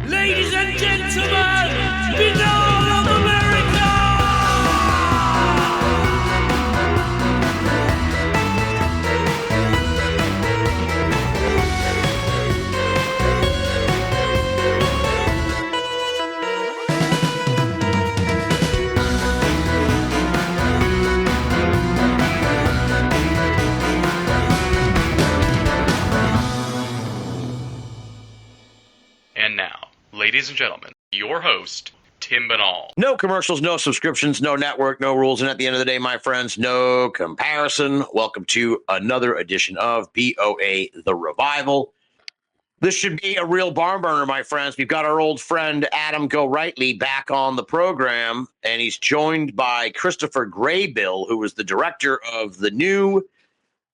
Ladies and gentlemen, Binnall of America! And now, ladies and gentlemen, your host, Tim Binnall. No commercials, no subscriptions, no network, no rules. And at the end of the day, my friends, no comparison. Welcome to another edition of BOA The Revival. This should be a real barn burner, my friends. We've got our old friend Adam Gorightly back on the program, and he's joined by Christopher Graybill, who is the director of the new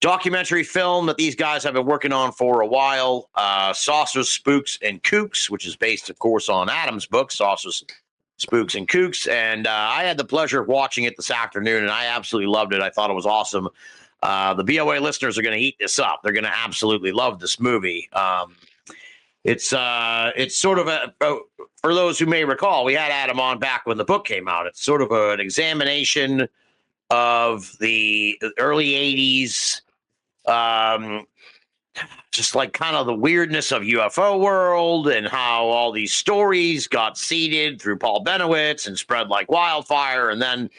documentary film that these guys have been working on for a while, Saucers, Spooks, and Kooks, which is based, of course, on Adam's book, Saucers, Spooks, and Kooks. And I had the pleasure of watching it this afternoon, and I absolutely loved it. I thought it was awesome. The BOA listeners are going to eat this up. They're going to absolutely love this movie. It's sort of for those who may recall, we had Adam on back when the book came out. It's sort of an examination of the early 80s, just like kind of the weirdness of UFO world and how all these stories got seeded through Paul Bennewitz and spread like wildfire, and then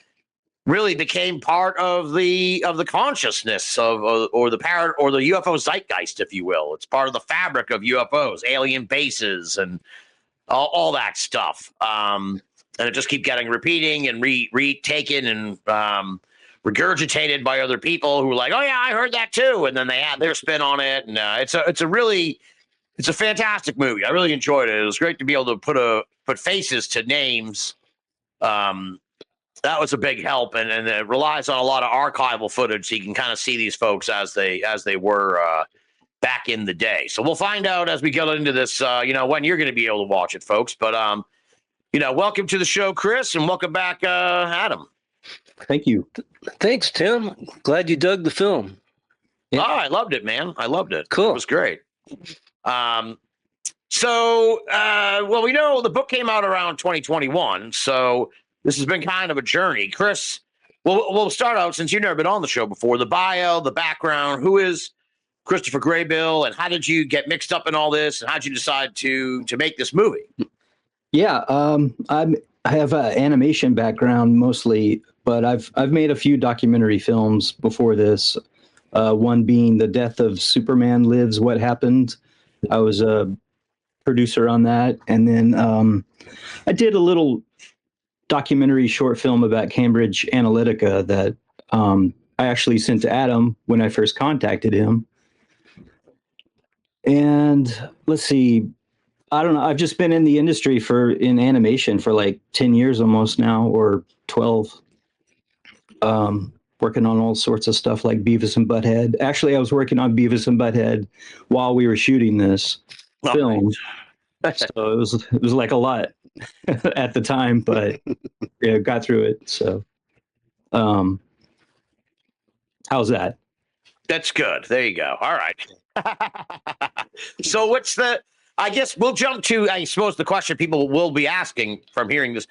really became part of the consciousness of or the UFO zeitgeist, if you will. It's part of the fabric of UFOs, alien bases, and all that stuff. And it just keep getting repeating and retaken and regurgitated by other people who are like, oh yeah, I heard that too, and then they had their spin on it. And it's a fantastic movie. I really enjoyed it. It was great to be able to put faces to names. That was a big help, and it relies on a lot of archival footage, so you can kind of see these folks as they were back in the day. So we'll find out as we get into this, when you're going to be able to watch it, folks. But welcome to the show, Chris, and welcome back, Adam. Thank you. Thanks, Tim. Glad you dug the film. Yeah. Oh, I loved it, man. I loved it. Cool. It was great. Well, we know the book came out around 2021, so this has been kind of a journey. Chris, we'll start out, since you've never been on the show before, the bio, the background. Who is Christopher Graybill, and how did you get mixed up in all this, and how did you decide to make this movie? Yeah, I have an animation background mostly, but I've made a few documentary films before this. One being The Death of Superman Lives, What Happened. I was a producer on that. And then I did a little documentary short film about Cambridge Analytica that I actually sent to Adam when I first contacted him. And let's see, I don't know. I've just been in the industry in animation for like 10 years almost now, or 12, working on all sorts of stuff like Beavis and Butthead. Actually, I was working on Beavis and Butthead while we were shooting this film. So it was like a lot at the time, but yeah, got through it. So, how's that? That's good. There you go. All right. So I guess we'll jump to, I suppose, the question people will be asking from hearing this.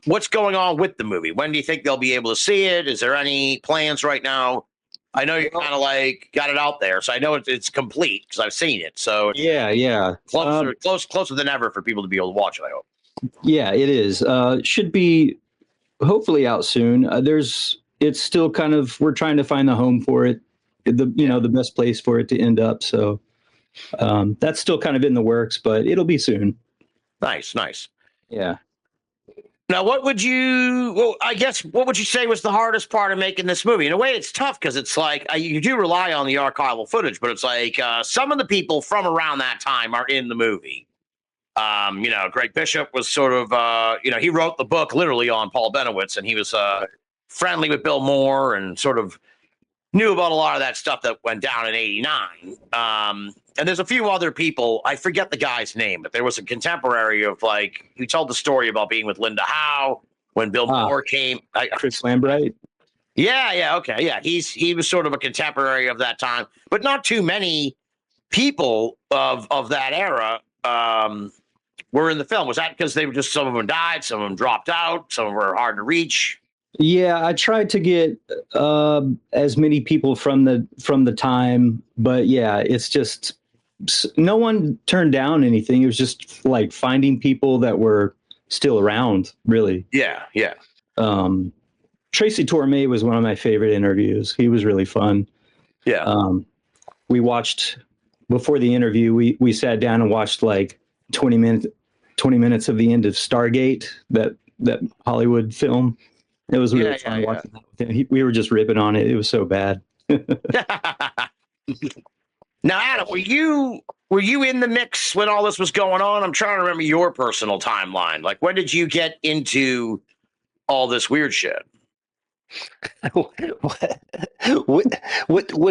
What's going on with the movie? When do you think they'll be able to see it? Is there any plans right now? I know you're kind of like got it out there, so I know it's complete because I've seen it. So yeah. Closer than ever for people to be able to watch it, I hope. Yeah, it is. Should be hopefully out soon. It's still kind of, we're trying to find the home for it, the best place for it to end up. So that's still kind of in the works, but it'll be soon. Nice. Yeah. Now, what would you say was the hardest part of making this movie? In a way, it's tough because it's like you do rely on the archival footage, but it's like some of the people from around that time are in the movie. Greg Bishop was sort of, he wrote the book literally on Paul Bennewitz, and he was friendly with Bill Moore and sort of knew about a lot of that stuff that went down in '89. And there's a few other people. I forget the guy's name, but there was a contemporary of he told the story about being with Linda Howe when Bill Moore came. Chris Lambright. Yeah. Okay. Yeah. He was sort of a contemporary of that time, but not too many people of that era were in the film? Was that because they were just, some of them died, some of them dropped out, some of them were hard to reach? Yeah, I tried to get as many people from the time, but yeah, it's just no one turned down anything. It was just like finding people that were still around, really. Yeah, yeah. Tracy Torme was one of my favorite interviews. He was really fun. Yeah. We watched before the interview. We sat down and watched like 20 minutes of the end of Stargate, that Hollywood film. It was really fun watching that with him. We were just ripping on it. It was so bad. Now, Adam, were you in the mix when all this was going on? I'm trying to remember your personal timeline. Like, when did you get into all this weird shit? What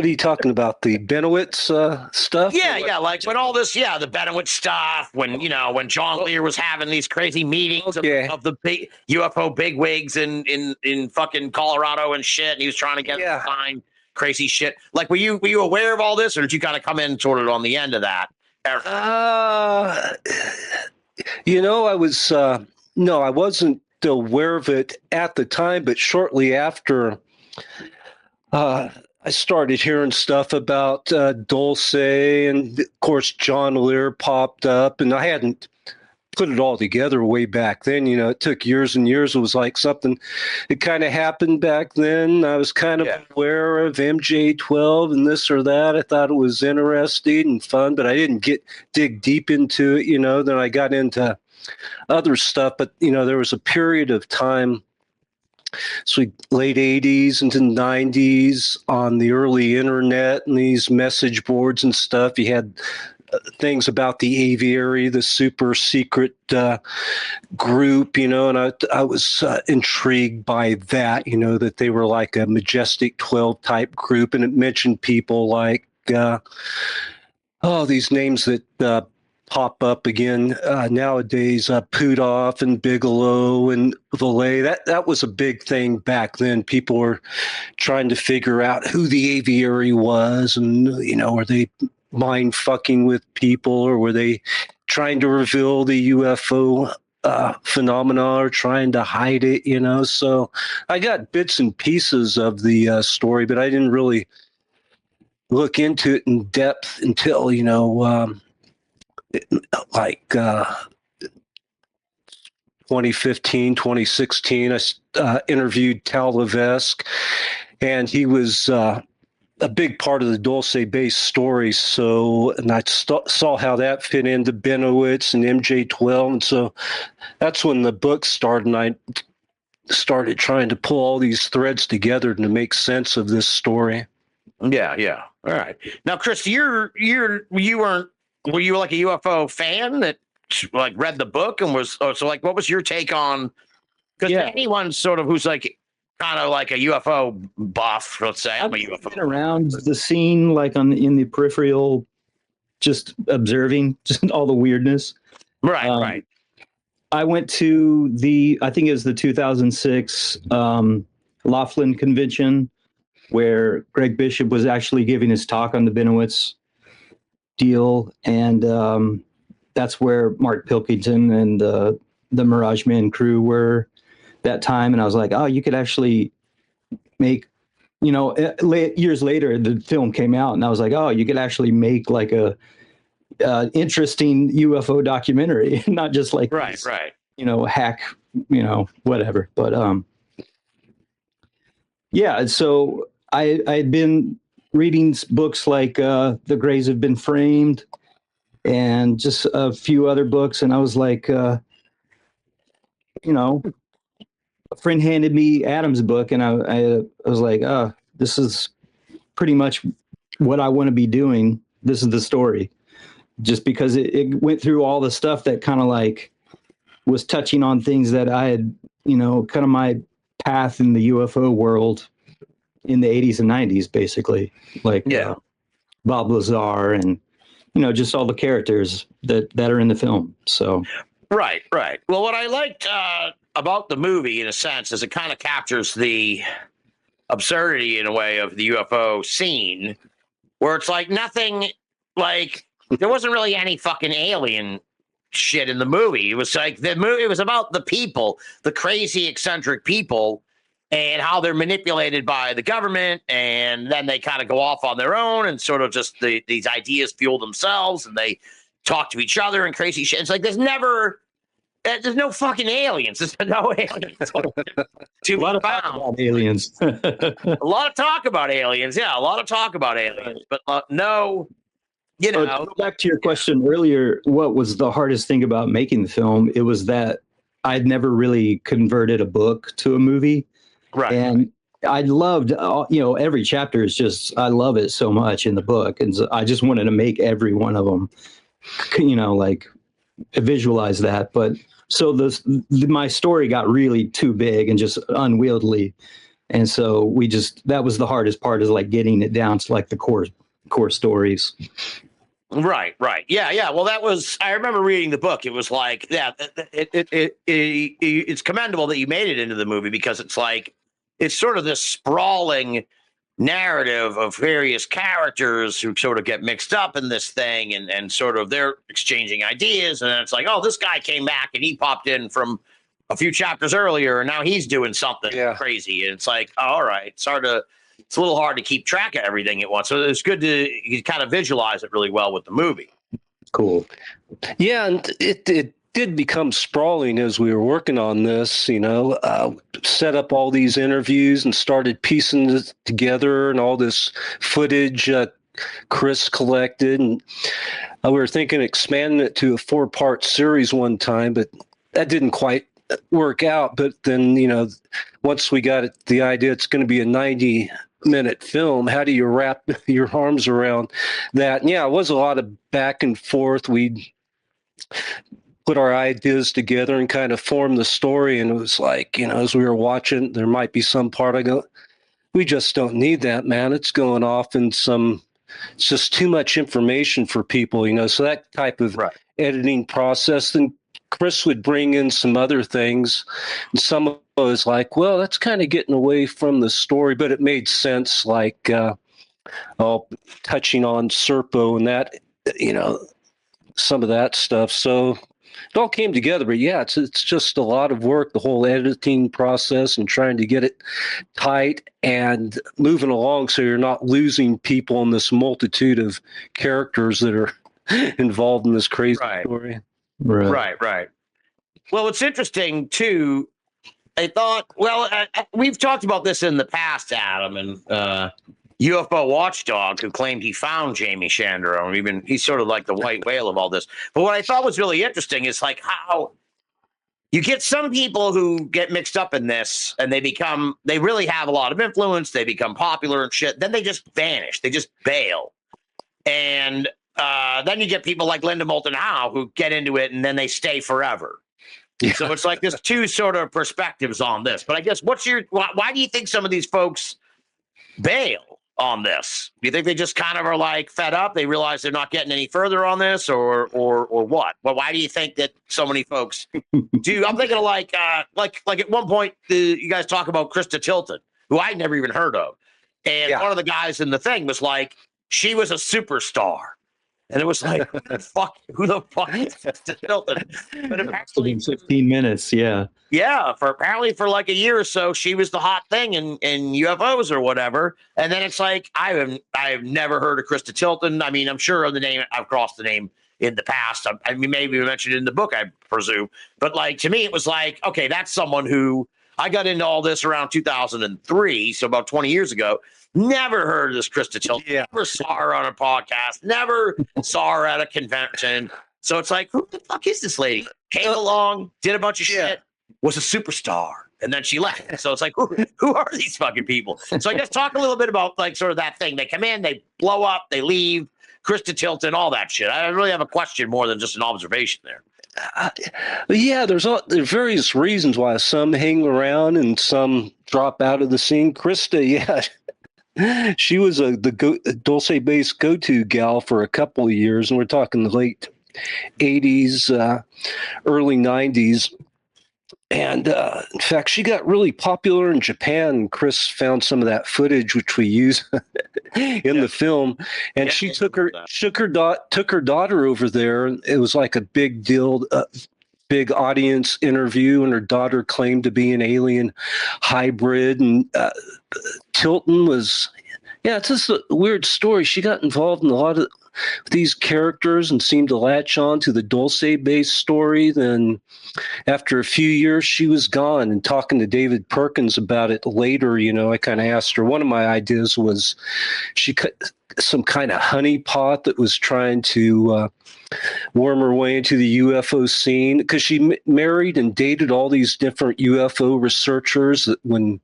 are you talking about? The Bennewitz stuff? Yeah. Like when all this, the Bennewitz stuff, when John Lear was having these crazy meetings of the big UFO bigwigs in fucking Colorado and shit, and he was trying to get them to sign crazy shit. Like, were you aware of all this, or did you kind of come in sort of on the end of that? I was no, I wasn't aware of it at the time, but shortly after, I started hearing stuff about Dulce, and of course John Lear popped up, and I hadn't put it all together way back then. It took years and years. It was like something that kind of happened back then. I was kind of aware of MJ12 and this or that. I thought it was interesting and fun, but I didn't dig deep into it. Then I got into other stuff, but there was a period of time, so late 80s into 90s, on the early internet and these message boards and stuff. You had things about the aviary, the super secret group, and I was intrigued by that, that they were like a Majestic 12 type group, and it mentioned people like these names that pop up again nowadays, Pudoff and Bigelow and Valet. That was a big thing back then. People were trying to figure out who the aviary was, and were they mind fucking with people, or were they trying to reveal the UFO phenomena, or trying to hide it? So I got bits and pieces of the story, but I didn't really look into it in depth until 2015, 2016, I interviewed Tal Levesque, and he was a big part of the Dulce Base story. And I saw how that fit into Bennewitz and MJ12. And so that's when the book started, and I started trying to pull all these threads together to make sense of this story. Yeah. All right. Now, Chris, were you like a UFO fan that like read the book and what was your take on? Because anyone sort of who's like kind of like a UFO buff, let's say, I'm a UFO been around the scene, like in the peripheral, just observing just all the weirdness. Right. I went to I think it was the 2006 Laughlin convention, where Greg Bishop was actually giving his talk on the Bennewitz deal, and that's where Mark Pilkington and the Mirage Man crew were that time. And I was like, oh, you could actually make, years later the film came out, and I was like, oh, you could actually make like a interesting UFO documentary, not just like right, hack, whatever. But so I had been reading books like The Grays Have Been Framed, and just a few other books, and I was like, a friend handed me Adam's book, and I was like, oh, this is pretty much what I want to be doing. This is the story, just because it went through all the stuff that kind of like was touching on things that I had, kind of my path in the UFO world in the 80s and 90s, basically, like Bob Lazar and just all the characters that are in the film. So right. Well, what I liked about the movie, in a sense, is it kind of captures the absurdity in a way of the UFO scene, where it's like nothing, like there wasn't really any fucking alien shit in the movie. It was like the movie. It was about the people, the crazy, eccentric people, and how they're manipulated by the government, and then they kind of go off on their own and sort of just these ideas fuel themselves, and they talk to each other and crazy shit. It's like there's no fucking aliens. There's no aliens. A lot of talk about aliens. A lot of talk about aliens. Yeah, a lot of talk about aliens, but no, you know. To go back to your question earlier, what was the hardest thing about making the film? It was that I'd never really converted a book to a movie. Right. And I loved, every chapter is just, I love it so much in the book. And so I just wanted to make every one of them, like visualize that. But so my story got really too big and just unwieldy. And so that was the hardest part, is like getting it down to like the core stories. Right. Yeah. Well, I remember reading the book. It was like, yeah, it's commendable that you made it into the movie, because it's like, it's sort of this sprawling narrative of various characters who sort of get mixed up in this thing, and sort of they're exchanging ideas. And then it's like, oh, this guy came back and he popped in from a few chapters earlier, and now he's doing something crazy. And it's like, oh, all right, it's a little hard to keep track of everything at once. So it's good you kind of visualize it really well with the movie. Cool. Yeah, and it did become sprawling as we were working on this, set up all these interviews and started piecing it together, and all this footage Chris collected. And we were thinking expanding it to a 4-part series one time, but that didn't quite work out. But then, once we got the idea it's going to be a 90-minute film, how do you wrap your arms around that? And yeah, it was a lot of back and forth. We put our ideas together and kind of form the story. And it was like, as we were watching, there might be some part I go, we just don't need that, man. It's going off in it's just too much information for people, so that type of editing process. Then Chris would bring in some other things, and some of it was like, well, that's kind of getting away from the story, but it made sense, like touching on Serpo and that, some of that stuff. So it all came together. But yeah, it's just a lot of work, the whole editing process, and trying to get it tight and moving along so you're not losing people in this multitude of characters that are involved in this crazy story. Right. Well, it's interesting too. I thought, we've talked about this in the past, Adam, and UFO Watchdog, who claimed he found Jamie Chandro, and he's sort of like the white whale of all this. But what I thought was really interesting is like how you get some people who get mixed up in this, and they really have a lot of influence. They become popular and shit. Then they just vanish. They just bail. And then you get people like Linda Moulton Howe who get into it, and then they stay forever. Yeah. So it's like there's two sort of perspectives on this. But I guess why do you think some of these folks bail on this? Do you think they just kind of are like fed up? They realize they're not getting any further on this, or what? Well, why do you think that so many folks do? I'm thinking of like at one point you guys talk about Krista Tilton, who I'd never even heard of, and one of the guys in the thing was like, she was a superstar. And it was like, who the fuck is Krista Tilton? But apparently, 15 minutes, yeah. Yeah, apparently for like a year or so, she was the hot thing in UFOs or whatever. And then it's like, I have never heard of Krista Tilton. I mean, I'm sure of the name. I've crossed the name in the past. I mean, maybe we mentioned it in the book, I presume. But like, to me, it was like, okay, that's someone who I got into all this around 2003, so about 20 years ago. Never heard of this Krista Tilton. Yeah. Never saw her on a podcast. Never saw her at a convention. So it's like, who the fuck is this lady? Came along, did a bunch of shit, was a superstar, and then she left. So it's like, who are these fucking people? So I guess talk a little bit about like sort of that thing. They come in, they blow up, they leave. Krista Tilton, all that shit. I really have a question more than just an observation there. There's various reasons why some hang around and some drop out of the scene. Krista, she was the Dulce Base go-to gal for a couple of years, and we're talking the late 80s, early 90s. And in fact, she got really popular in Japan. Chris found some of that footage, which we use in the film. And she took her daughter over there. It was like a big deal, big audience interview, and her daughter claimed to be an alien hybrid. And Tilton was, it's just a weird story. She got involved in a lot of these characters and seemed to latch on to the Dulce Base story. Then after a few years, she was gone. And talking to David Perkins about it later, I kind of asked her, one of my ideas was she cut some kind of honeypot that was trying to worm her way into the UFO scene, because she married and dated all these different UFO researchers. That when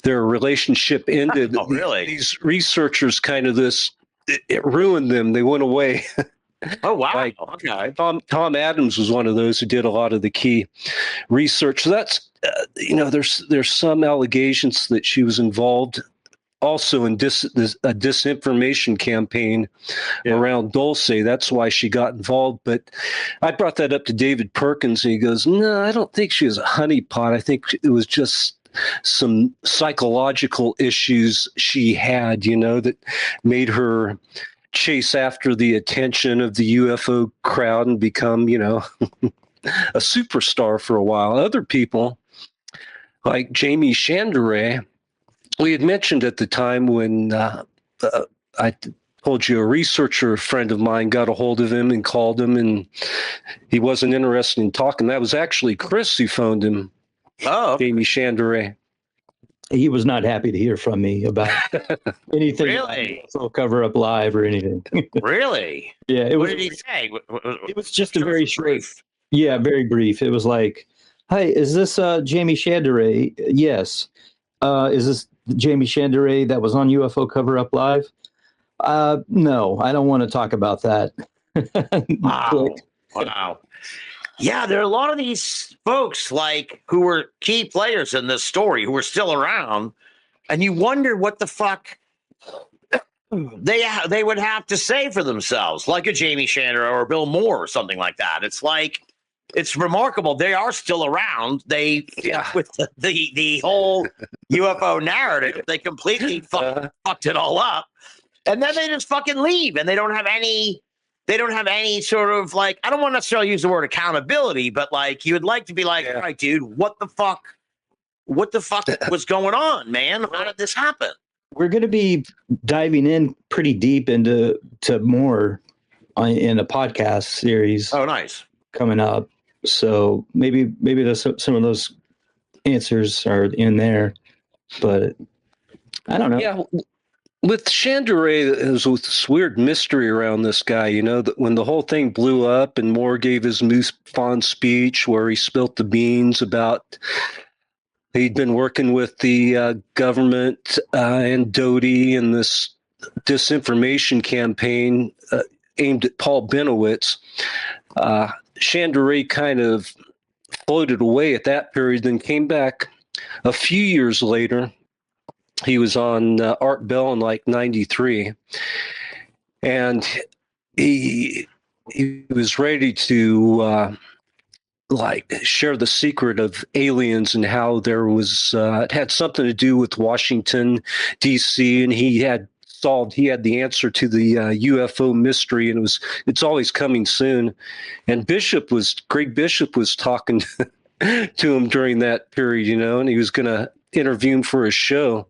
their relationship ended, these researchers kind of it ruined them. They went away. Oh, wow. Like, okay. Tom Adams was one of those who did a lot of the key research. So that's, there's some allegations that she was involved also in a disinformation campaign around Dulce. That's why she got involved. But I brought that up to David Perkins, and he goes, no, I don't think she was a honeypot. I think it was just some psychological issues she had, that made her chase after the attention of the UFO crowd and become, a superstar for a while. Other people, like Jamie Chandray, we had mentioned at the time when I told you a researcher friend of mine got a hold of him and called him, and he wasn't interested in talking. That was actually Chris who phoned him. Oh, Jamie Chandray. He was not happy to hear from me about anything. Really? UFO Cover-Up Live or anything. Really? Yeah. What did he say? It was just a very short. Yeah, very brief. It was like, "Hi, is this Jamie Chandray? Yes. Is this Jamie Chandray that was on UFO Cover-Up Live? No, I don't want to talk about that." Wow. Wow. Yeah, there are a lot of these folks who were key players in this story who are still around, and you wonder what the fuck they would have to say for themselves, like a Jamie Chandler or Bill Moore or something like that. It's remarkable they are still around. With the whole UFO narrative, they completely fucked it all up, and then they just fucking leave, and they don't have any sort of I don't want to necessarily use the word accountability, but you would like to be all right, dude, what the fuck was going on, man? How did this happen? We're going to be diving in pretty deep into more in a podcast series. Oh, nice. Coming up. So maybe there's some of those answers are in there, but I don't know. Yeah. With Chandray, there's this weird mystery around this guy, that when the whole thing blew up and Moore gave his Moose Pond speech where he spilt the beans about he'd been working with the government and Doty and this disinformation campaign aimed at Paul Bennewitz, Chandray kind of floated away at that period, then came back a few years later. He was on Art Bell in 93, and he was ready to share the secret of aliens and how there was it had something to do with Washington D.C. and he had the answer to the UFO mystery, and it's always coming soon. And Greg Bishop was talking to him during that period, and he was going to interview him for his show.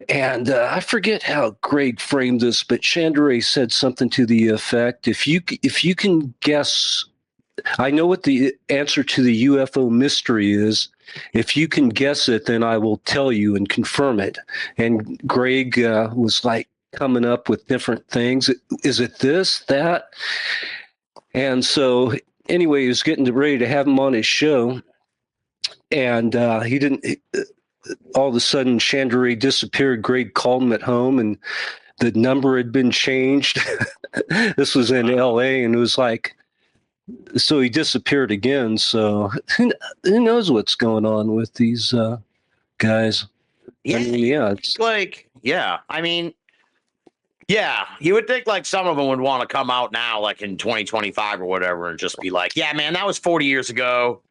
And I forget how Greg framed this, but Chandray said something to the effect, if you can guess, I know what the answer to the UFO mystery is. If you can guess it, then I will tell you and confirm it. And Greg was coming up with different things. Is it this, that? And so anyway, he was getting ready to have him on his show. And he didn't... all of a sudden, Chandray disappeared. Greg called him at home, and the number had been changed. This was in L.A., and it was so he disappeared again. So who knows what's going on with these guys? Yeah, it's you would think some of them would want to come out now, in 2025 or whatever, and just be yeah, man, that was 40 years ago.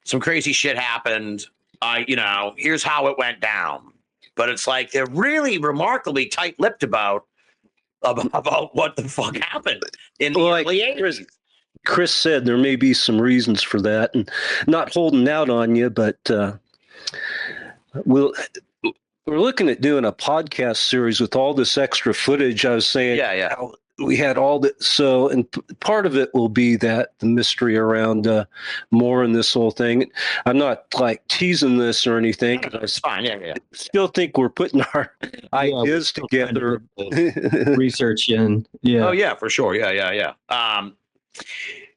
some crazy shit happened. Here's how it went down. But it's like they're really remarkably tight-lipped about what the fuck happened in the early 80s. Chris said there may be some reasons for that, and not holding out on you, but we're looking at doing a podcast series with all this extra footage. I was saying, how we had all that. So, and part of it will be that the mystery around more in this whole thing. I'm not like teasing this or anything. It's fine. Yeah. Still think we're putting our ideas together. Research in. Yeah. Oh yeah, for sure. Yeah.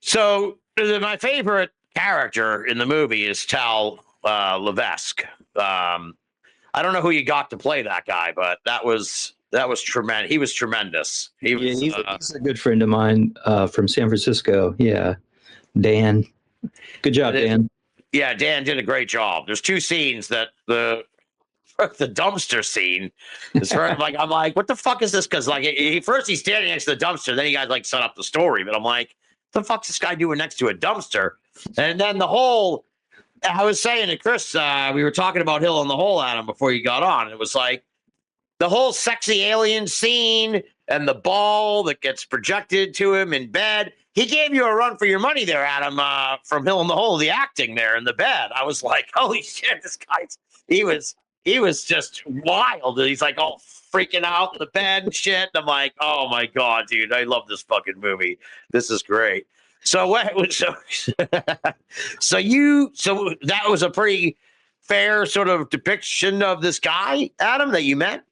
So my favorite character in the movie is Tal Levesque. I don't know who you got to play that guy, but that was tremendous. He was tremendous. He's a good friend of mine from San Francisco. Yeah, Dan. Good job, Dan. Yeah, Dan did a great job. There's two scenes that the dumpster scene is I'm like, what the fuck is this? Because like first he's standing next to the dumpster, then you guys like set up the story, but I'm like, what the fuck's this guy doing next to a dumpster? And then I was saying to Chris, we were talking about Hill in the Hole, Adam, before you got on. It was like the whole sexy alien scene and the ball that gets projected to him in bed. He gave you a run for your money there, Adam, from Hill in the Hole, the acting there in the bed. I was like, holy shit, this guy's, he was just wild. He's like all freaking out in the bed and shit. And I'm like, oh my God, dude, I love this fucking movie. This is great. So that was a pretty fair sort of depiction of this guy, Adam, that you met?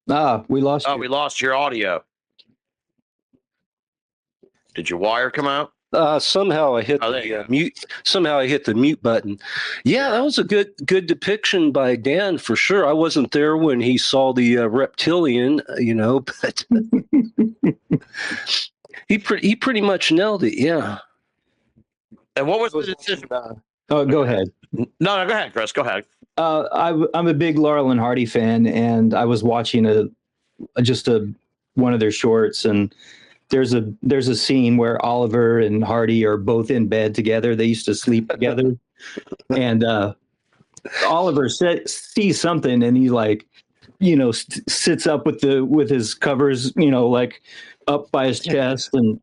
We lost you. We lost your audio. Did your wire come out? Somehow I hit the mute. Somehow I hit the mute button. Yeah, that was a good depiction by Dan for sure. I wasn't there when he saw the reptilian, but he pretty much nailed it. Yeah. And what was the decision? Go ahead. No, go ahead, Chris. Go ahead. I'm a big Laurel and Hardy fan, and I was watching one of their shorts, and there's a scene where Oliver and Hardy are both in bed together. They used to sleep together, and Oliver sees something, and he like, sits up with his covers, like up by his chest, and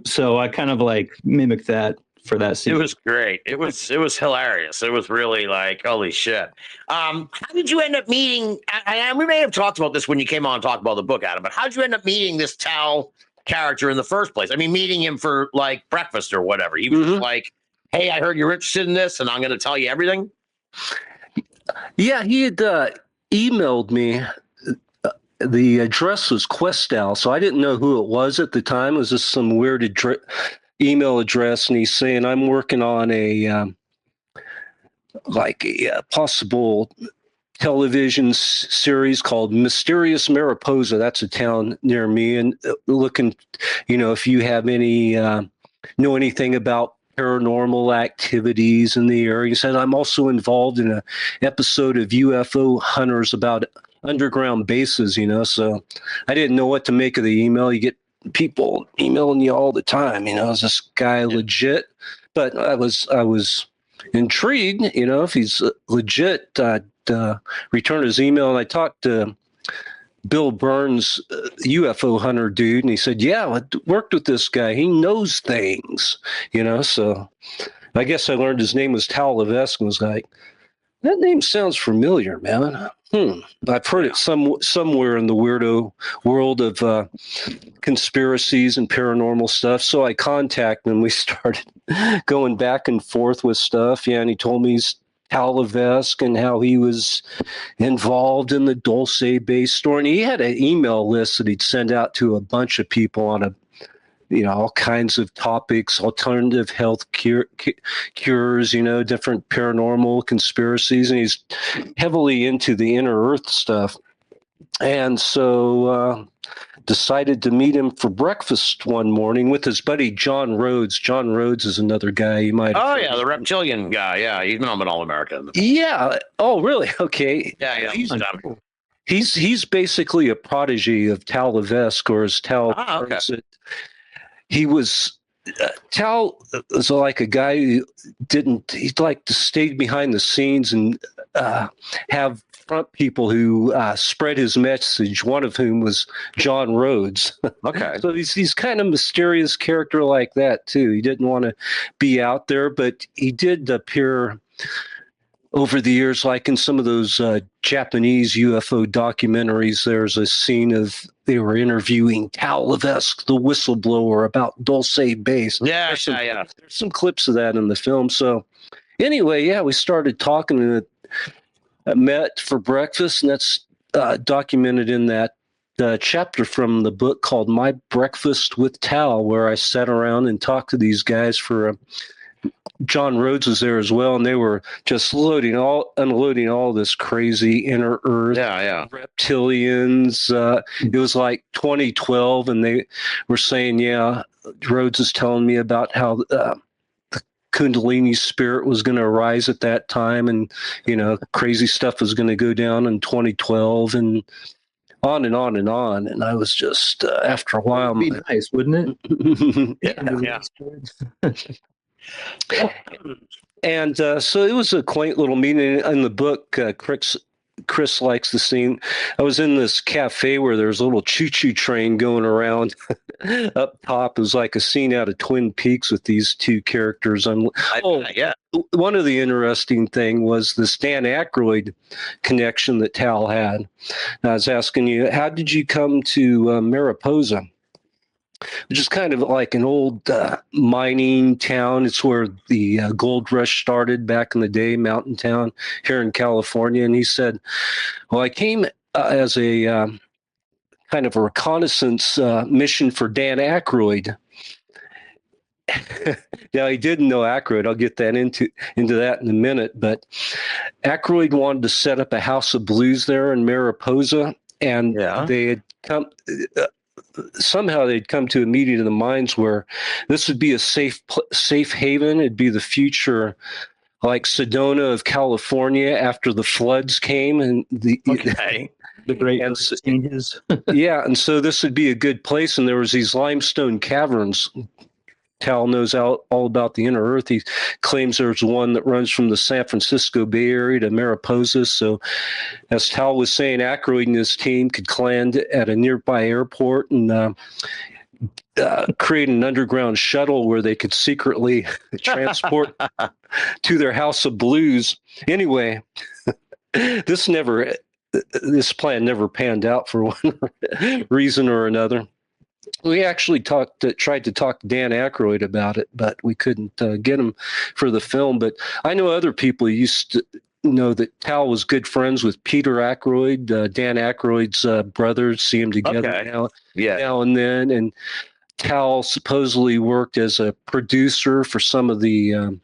so I kind of like mimicked that for that scene. It was great. It was hilarious. It was really like, holy shit. How did you end up meeting? And we may have talked about this when you came on and talked about the book, Adam. But how did you end up meeting this Tal character in the first place? I mean, meeting him for like breakfast or whatever. He was like, "Hey, I heard you're interested in this, and I'm going to tell you everything." Yeah, he had emailed me. The address was Questal, so I didn't know who it was at the time. It was just some weird email address, and he's saying, I'm working on a possible television series called Mysterious Mariposa. That's a town near me, and looking, if you have any know anything about paranormal activities in the area. He said, I'm also involved in an episode of UFO Hunters about underground bases, so I didn't know what to make of the email. You get people emailing you all the time, is this guy legit? But I was intrigued, if he's legit, I'd return his email. And I talked to Bill Burns, UFO hunter dude, and he said, yeah, I worked with this guy. He knows things, so I guess I learned his name was Tal Levesque and was like, that name sounds familiar, man. I've heard it somewhere in the weirdo world of conspiracies and paranormal stuff. So I contacted him. We started going back and forth with stuff. Yeah, and he told me he's Tal Levesque and how he was involved in the Dulce Base store. And he had an email list that he'd send out to a bunch of people on all kinds of topics, alternative health cures, different paranormal conspiracies. And he's heavily into the inner earth stuff. And so decided to meet him for breakfast one morning with his buddy, John Rhodes. John Rhodes is another guy you might have heard. The reptilian guy. Yeah, he's been on All-American. Yeah. Oh, really? Okay. Yeah. He's basically a prodigy of Tal Levesque, or as Tal okay. he was Tal was like a guy who he'd like to stay behind the scenes and have front people who spread his message, one of whom was John Rhodes. Okay. So he's kind of mysterious character like that, too. He didn't want to be out there, but he did appear over the years, like in some of those Japanese UFO documentaries. There's a scene of they were interviewing Tal Levesque, the whistleblower, about Dulce Base. Yeah, There's yeah. There's some clips of that in the film. So anyway, yeah, we started talking and met for breakfast, and that's documented in that chapter from the book called My Breakfast with Tal, where I sat around and talked to these guys for John Rhodes was there as well, and they were just unloading all this crazy inner Earth, reptilians. It was like 2012, and they were saying, yeah, Rhodes is telling me about how the Kundalini spirit was going to arise at that time, and crazy stuff was going to go down in 2012, and on and on and on. And I was just after a while, It'd be nice, wouldn't it? Yeah. And so it was a quaint little meeting. In the book, Chris likes the scene. I was in this cafe where there's a little choo-choo train going around up top. It was like a scene out of Twin Peaks with these two characters. Yeah. One of the interesting thing was this Dan Aykroyd connection that Tal had. And I was asking you, how did you come to Mariposa? Which is kind of like an old mining town. It's where the gold rush started back in the day, mountain town here in California. And he said, well, I came as a kind of a reconnaissance mission for Dan Aykroyd. Now, he didn't know Aykroyd. I'll get that into that in a minute. But Aykroyd wanted to set up a house of blues there in Mariposa. And they had come... somehow they'd come to a meeting of the minds where this would be a safe haven. It'd be the future, like Sedona of California after the floods came and the great changes. Yeah, and so this would be a good place. And there was these limestone caverns. Tal knows all about the inner Earth. He claims there's one that runs from the San Francisco Bay Area to Mariposa. So, as Tal was saying, Aykroyd and his team could land at a nearby airport and create an underground shuttle where they could secretly transport to their house of blues. Anyway, this plan never panned out for one reason or another. We actually tried to talk to Dan Aykroyd about it, but we couldn't get him for the film. But I know other people used to know that Tal was good friends with Peter Aykroyd, Dan Aykroyd's brothers. See him together now and then. And Tal supposedly worked as a producer for some of the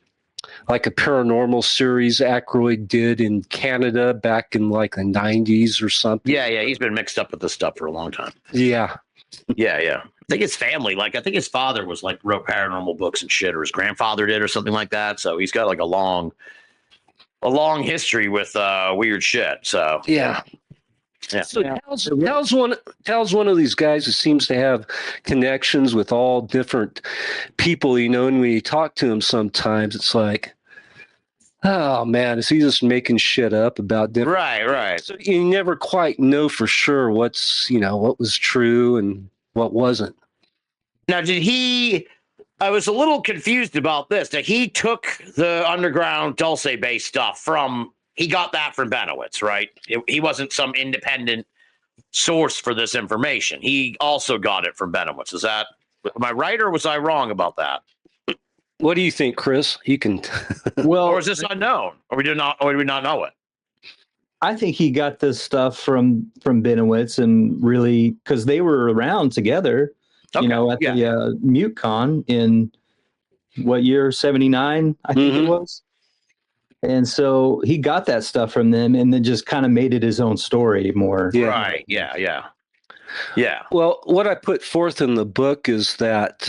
like a paranormal series Aykroyd did in Canada back in like the 90s or something. Yeah. He's been mixed up with this stuff for a long time. Yeah. Yeah. I think his family, I think his father wrote paranormal books and shit, or his grandfather did, or something like that. So he's got like a long history with weird shit. So yeah. So Tal's one of these guys who seems to have connections with all different people, and when you talk to him sometimes it's like, oh man, is he just making shit up about different? Right. So you never quite know for sure what was true and what wasn't. Now, I was a little confused about this, that he took the underground Dulce Base stuff he got that from Bennewitz, right? He wasn't some independent source for this information. He also got it from Bennewitz. Am I right, or was I wrong about that? What do you think, Chris? You can. Well, or is this unknown, or do we not know it? I think he got this stuff from Bennewitz, and really because they were around together, at the MuteCon in what year? 79, I think it was. And so he got that stuff from them, and then just kind of made it his own story more. Yeah. Right? Yeah. Well, what I put forth in the book is that.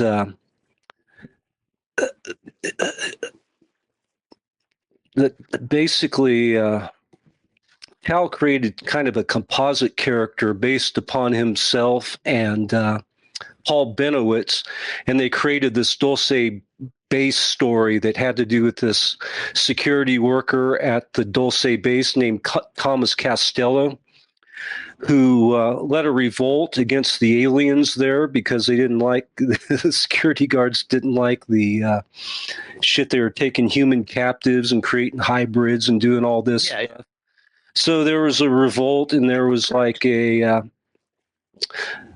That basically Tal created kind of a composite character based upon himself and Paul Bennewitz, and they created this Dulce Base story that had to do with this security worker at the Dulce Base named Thomas Costello, who led a revolt against the aliens there because they didn't like the security guards didn't like the shit they were taking human captives and creating hybrids and doing all this stuff. So there was a revolt, and there was like a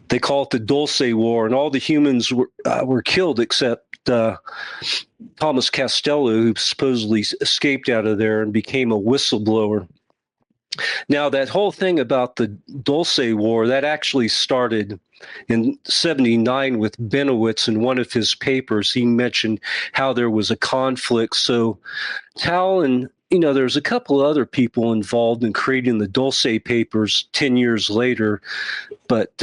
they call it the Dulce War, and all the humans were killed except Thomas Costello, who supposedly escaped out of there and became a whistleblower. Now, that whole thing about the Dulce War, that actually started in 1979 with Bennewitz. In one of his papers, he mentioned how there was a conflict. So Tal and, there's a couple of other people involved in creating the Dulce papers 10 years later. But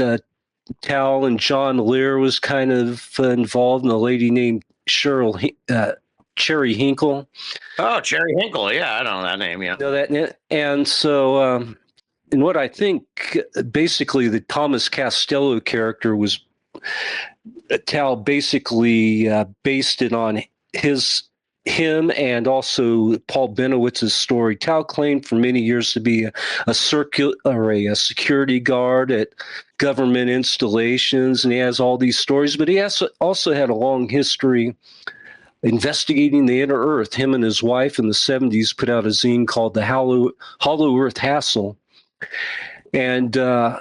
Tal and John Lear was kind of involved, and a lady named Cherry Hinkle. Oh, Cherry Hinkle. Yeah, I know that name. Yeah. Know that, and so, and what I think basically the Thomas Costello character was, Tal basically based it on him and also Paul Bennewitz's story. Tal claimed for many years to be a security guard at government installations, and he has all these stories, but he also had a long history investigating the inner earth. Him and his wife in the 70s put out a zine called The Hollow Earth Hassle. And Tal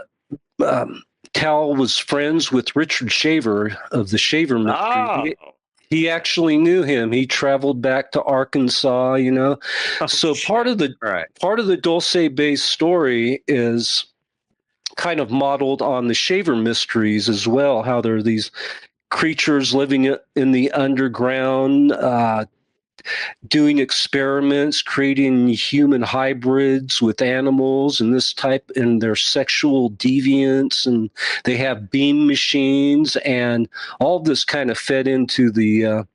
was friends with Richard Shaver of the Shaver Mystery. Oh. He actually knew him. He traveled back to Arkansas, So part of the Dulce Base story is kind of modeled on the Shaver Mysteries as well, how there are these creatures living in the underground, doing experiments, creating human hybrids with animals and this type, and their sexual deviance, and they have beam machines, and all this kind of fed into the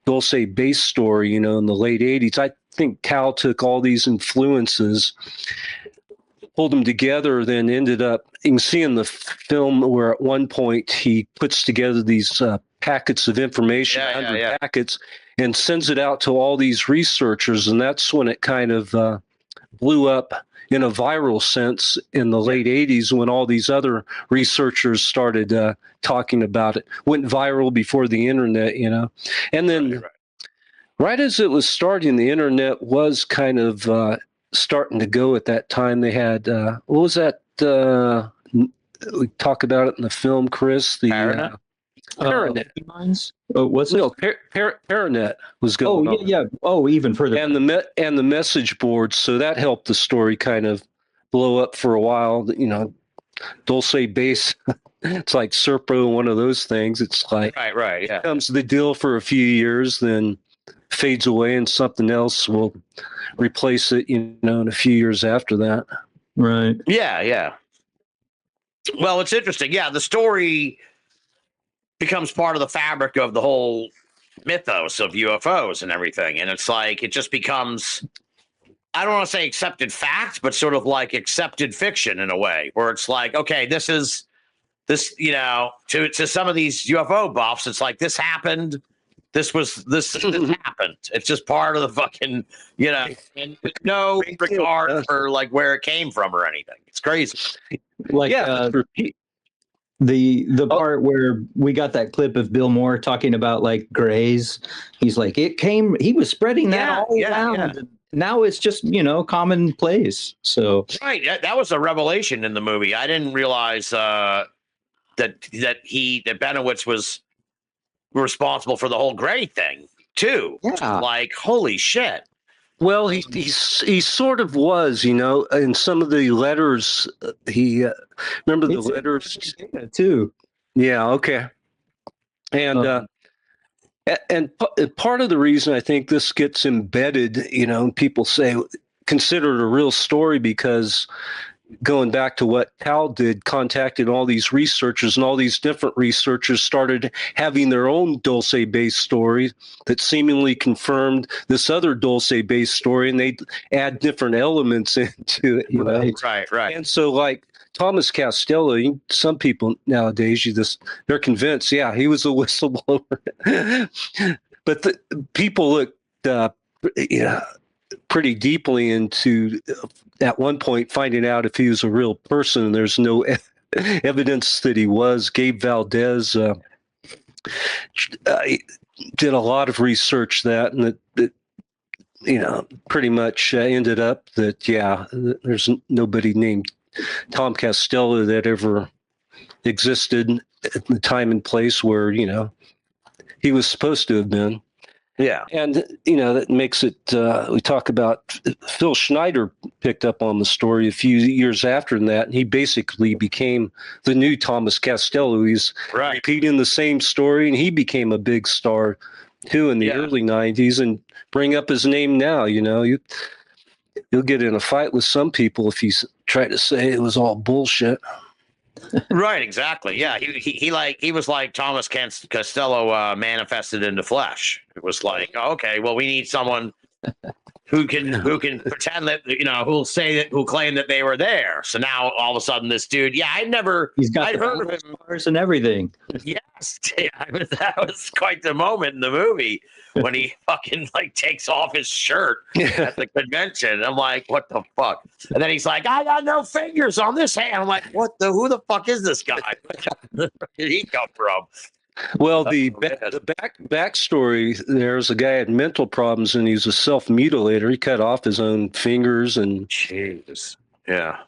Dulce Base story, in the late 80s. I think Tal took all these influences, pulled them together, then ended up, you can see in the film where at one point he puts together these packets of information, packets, and sends it out to all these researchers. And that's when it kind of blew up in a viral sense in the late 80s, when all these other researchers started talking about it. Went viral before the internet, And then right as it was starting, the internet was kind of starting to go at that time. They had, what was that? We talk about it in the film, Chris. The Paranet. What's no, Paranet was going on. Yeah. Oh, even further. And the message boards. So that helped the story kind of blow up for a while. Dulce Base. It's like Serpo, one of those things. It's like right. Yeah. Comes the deal for a few years, then fades away, and something else will replace it. In a few years after that. Right. Yeah. Well, it's interesting. Yeah, the story becomes part of the fabric of the whole mythos of UFOs and everything. And it's like, it just becomes, I don't want to say accepted fact, but sort of like accepted fiction in a way, where it's like, okay, this to some of these UFO buffs, it's like, this happened. This happened. It's just part of the fucking, and with no regard for like where it came from or anything. It's crazy. Like, the part where we got that clip of Bill Moore talking about like grays, he's like, he was spreading that all around. Yeah. Now it's just, commonplace. So right. That was a revelation in the movie. I didn't realize that Bennewitz was responsible for the whole gray thing too. Yeah. Like, holy shit. Well, he sort of was, in some of the letters. He remember the letters too. Yeah. Okay. And part of the reason I think this gets embedded, people consider it a real story, because going back to what Tal did, contacted all these researchers, and all these different researchers started having their own Dulce Base story that seemingly confirmed this other Dulce Base story, and they'd add different elements into it. Right. And so, like, Thomas Costello, some people nowadays, they're convinced, yeah, he was a whistleblower. But the people looked pretty deeply into, at one point, finding out if he was a real person. There's no evidence that he was. Gabe Valdez did a lot of research and that pretty much ended up that, yeah, there's nobody named Tom Costello that ever existed at the time and place where, he was supposed to have been. Yeah. And, that makes it, we talk about Phil Schneider picked up on the story a few years after that, and he basically became the new Thomas Costello. He's repeating the same story, and he became a big star too in the early 90s, and bring up his name now, you'll get in a fight with some people if he's trying to say it was all bullshit. Right, exactly. Yeah, he was like Thomas Costello manifested into flesh. It was like, okay, well, we need someone who can pretend that who'll claim that they were there. So now all of a sudden, this dude, I'd heard of him and everything. Yes, that was quite the moment in the movie when he fucking takes off his shirt at the convention. I'm like, what the fuck? And then he's like, I got no fingers on this hand. I'm like, who the fuck is this guy? Where did he come from? Well, the backstory, there's a guy had mental problems and he's a self-mutilator. He cut off his own fingers and Jesus. Yeah.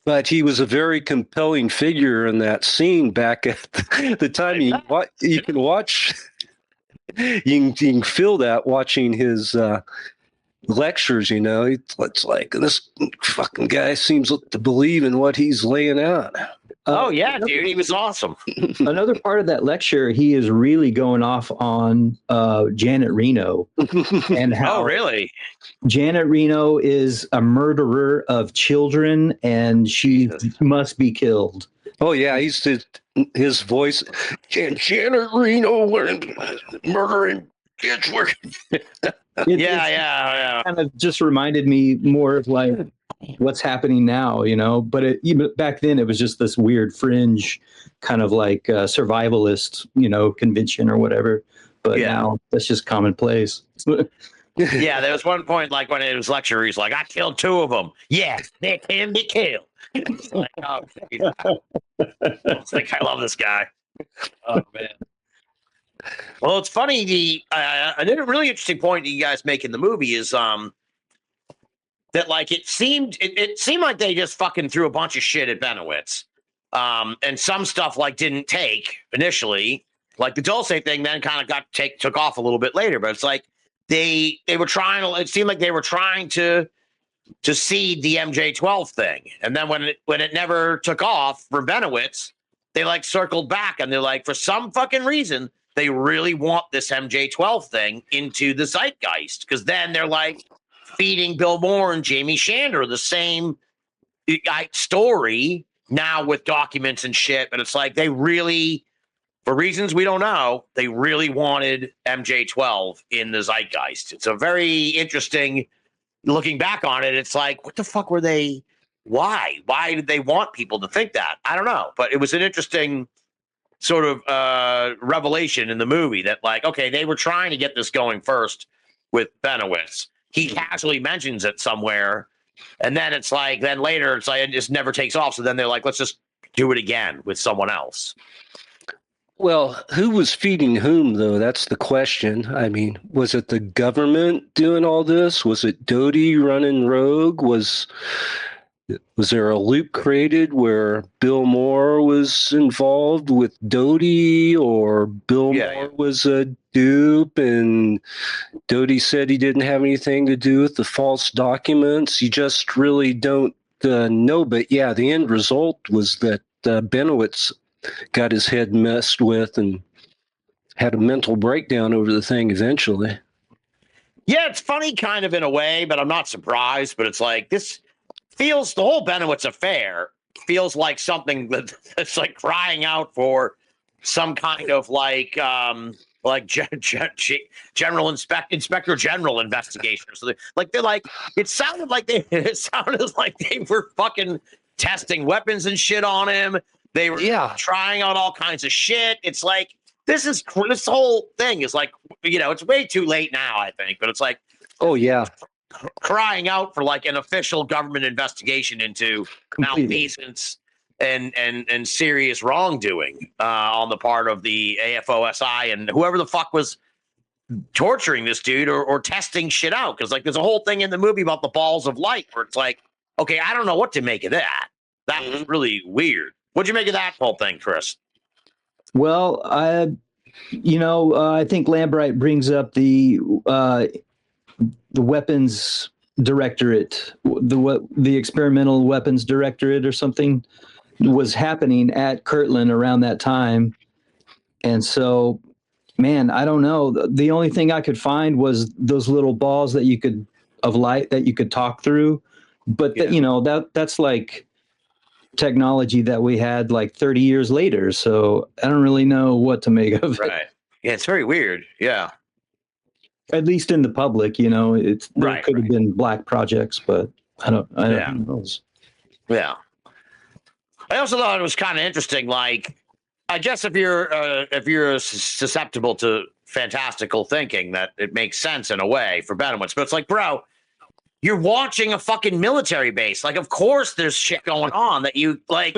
But he was a very compelling figure in that scene back at the time. You can watch, you can feel that watching his lectures, It's like this fucking guy seems to believe in what he's laying out. Oh, yeah, dude. He was awesome. Another part of that lecture, he is really going off on Janet Reno and how really? Janet Reno is a murderer of children and she must be killed. Oh, yeah. His voice. Janet Reno murdering kids. Yeah. Kind of just reminded me more of what's happening now, but even back then it was just this weird fringe kind of survivalist, convention or whatever. But now that's just commonplace. Yeah, there was one point when it was lecture, he's like, I killed 2 of them. Yeah, they can be killed. It's like, oh, it's like, I love this guy. Oh, man. Well, it's funny. Another really interesting point that you guys make in the movie is that it seemed like they just fucking threw a bunch of shit at Bennewitz, and some stuff didn't take initially, the Dulce thing. Then kind of took off a little bit later, but it's like they were trying to. It seemed like they were trying to seed the MJ-12 thing, and then when it never took off for Bennewitz, they circled back and they're like, for some fucking reason, they really want this MJ-12 thing into the zeitgeist, because then they're feeding Bill Moore and Jamie Shander the same story now with documents and shit. But it's they really, for reasons we don't know, they really wanted MJ-12 in the zeitgeist. It's a very interesting, looking back on it, it's what the fuck were they? Why did they want people to think that? I don't know. But it was an interesting sort of revelation in the movie that okay, they were trying to get this going first with Bennewitz. He casually mentions it somewhere, and then it's then later it's it just never takes off. So then they're let's just do it again with someone else. Well, who was feeding whom, though? That's the question. I mean, was it the government doing all this? Was it Doty running rogue? Was there a loop created where Bill Moore was involved with Doty, or Bill Moore was a dupe and Doty said he didn't have anything to do with the false documents? You just really don't know. But yeah, the end result was that Bennewitz got his head messed with and had a mental breakdown over the thing eventually. Yeah, it's funny kind of in a way, but I'm not surprised. But it's this feels, the whole Bennewitz affair feels like something that's crying out for some kind of general inspector general investigation. So they're it sounded like they were fucking testing weapons and shit on him. They were trying out all kinds of shit. It's like, this whole thing is like, it's way too late now, I think, but it's like, oh yeah, crying out for like an official government investigation into malfeasance and serious wrongdoing on the part of the AFOSI and whoever the fuck was torturing this dude or testing shit out. Because like there's a whole thing in the movie about the balls of light where it's like, okay, I don't know what to make of that. That was really weird. What'd you make of that whole thing, Chris? Well, I think Lambright brings up the weapons directorate, the experimental weapons directorate or something was happening at Kirtland around that time. And so, man, I don't know. The only thing I could find was those little balls of light that you could talk through. But that's like technology that we had like 30 years later. So I don't really know what to make of it. Right. Yeah, it's very weird. Yeah. At least in the public, there could have been black projects, but I don't know. Yeah. I also thought it was kind of interesting. Like, I guess if you're susceptible to fantastical thinking, that it makes sense in a way for Bennewitz. But it's like, bro, you're watching a fucking military base. Like, of course there's shit going on that you like.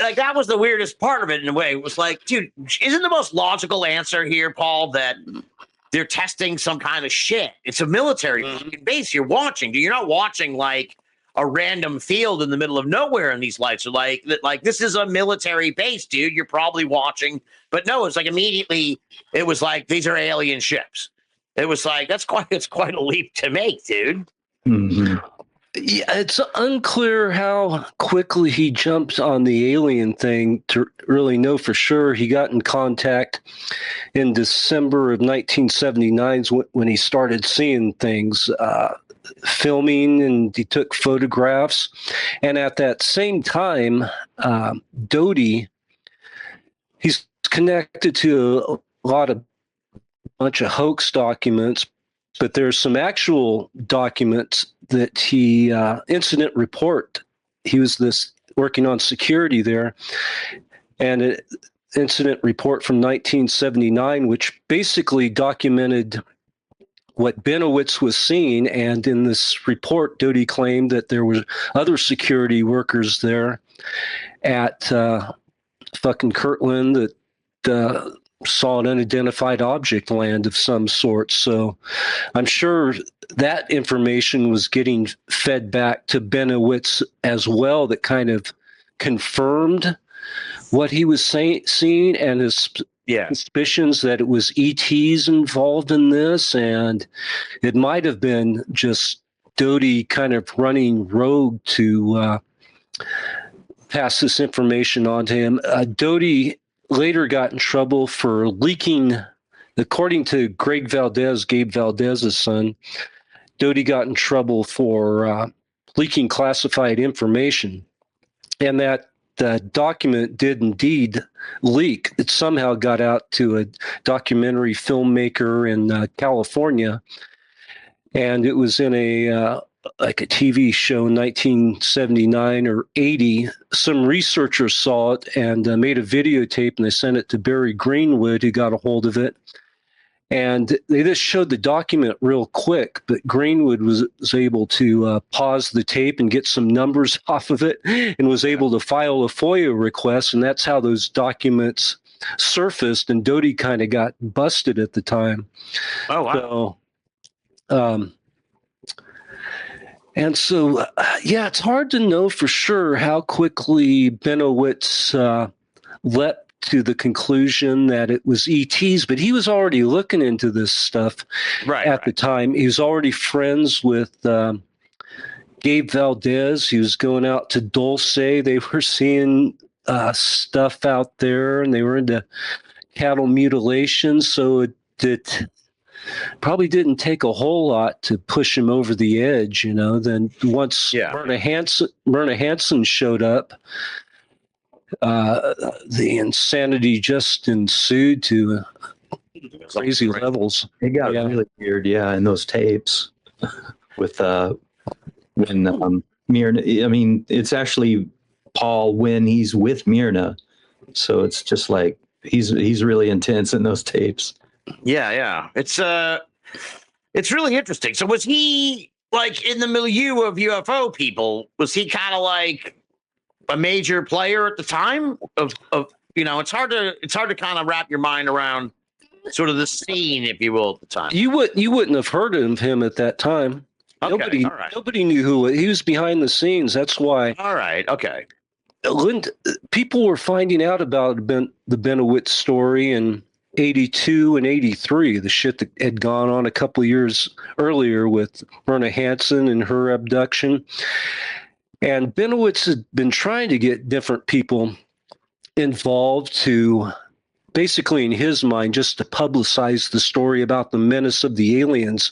Like, that was the weirdest part of it in a way. It was like, dude, isn't the most logical answer here, Paul, that they're testing some kind of shit? It's a military base you're watching. You're not watching like a random field in the middle of nowhere and these lights are like this is a military base, dude. You're probably watching. But no, it's like immediately it was like these are alien ships. It was like it's quite a leap to make, dude. Mm-hmm. Yeah, it's unclear how quickly he jumped on the alien thing to really know for sure. He got in contact in December of 1979 when he started seeing things, filming, and he took photographs. And at that same time, Doty, he's connected to a bunch of hoax documents, but there's some actual documents that he incident report. He was working on security there, and an incident report from 1979, which basically documented what Bennewitz was seeing. And in this report, Doty claimed that there were other security workers there at fucking Kirtland that saw an unidentified object land of some sort. So I'm sure that information was getting fed back to Bennewitz as well, that kind of confirmed what he was seeing and his suspicions that it was ETs involved in this. And it might have been just Doty kind of running rogue to pass this information on to him. Doty later got in trouble for leaking, according to Gabe Valdez's son. Doty got in trouble for leaking classified information, and that document did indeed leak. It somehow got out to a documentary filmmaker in California, and it was in a TV show in 1979 or 80. Some researchers saw it and made a videotape, and they sent it to Barry Greenwood, who got a hold of it. And they just showed the document real quick, but Greenwood was able to pause the tape and get some numbers off of it, and was able to file a FOIA request. And that's how those documents surfaced. And Doty kind of got busted at the time. Oh, wow. So, and so, it's hard to know for sure how quickly Bennewitz leapt to the conclusion that it was ETs, but he was already looking into this stuff at the time. He was already friends with Gabe Valdez. He was going out to Dulce. They were seeing stuff out there, and they were into cattle mutilation. So it probably didn't take a whole lot to push him over the edge, Then once Myrna Hansen showed up, the insanity just ensued to crazy levels. It got really weird, in those tapes with when Myrna. I mean, it's actually Paul when he's with Myrna. So it's just like he's really intense in those tapes. Yeah. It's really interesting. So was he like in the milieu of UFO people? Was he kind of like a major player at the time? Of it's hard to kind of wrap your mind around sort of the scene, if you will, at the time. You wouldn't have heard of him at that time. Okay, Nobody knew who he was behind the scenes. That's why. All right. Okay. People were finding out about the Bennewitz story in 82 and 83, the shit that had gone on a couple of years earlier with Myrna Hansen and her abduction. And Bennewitz had been trying to get different people involved to basically, in his mind, just to publicize the story about the menace of the aliens.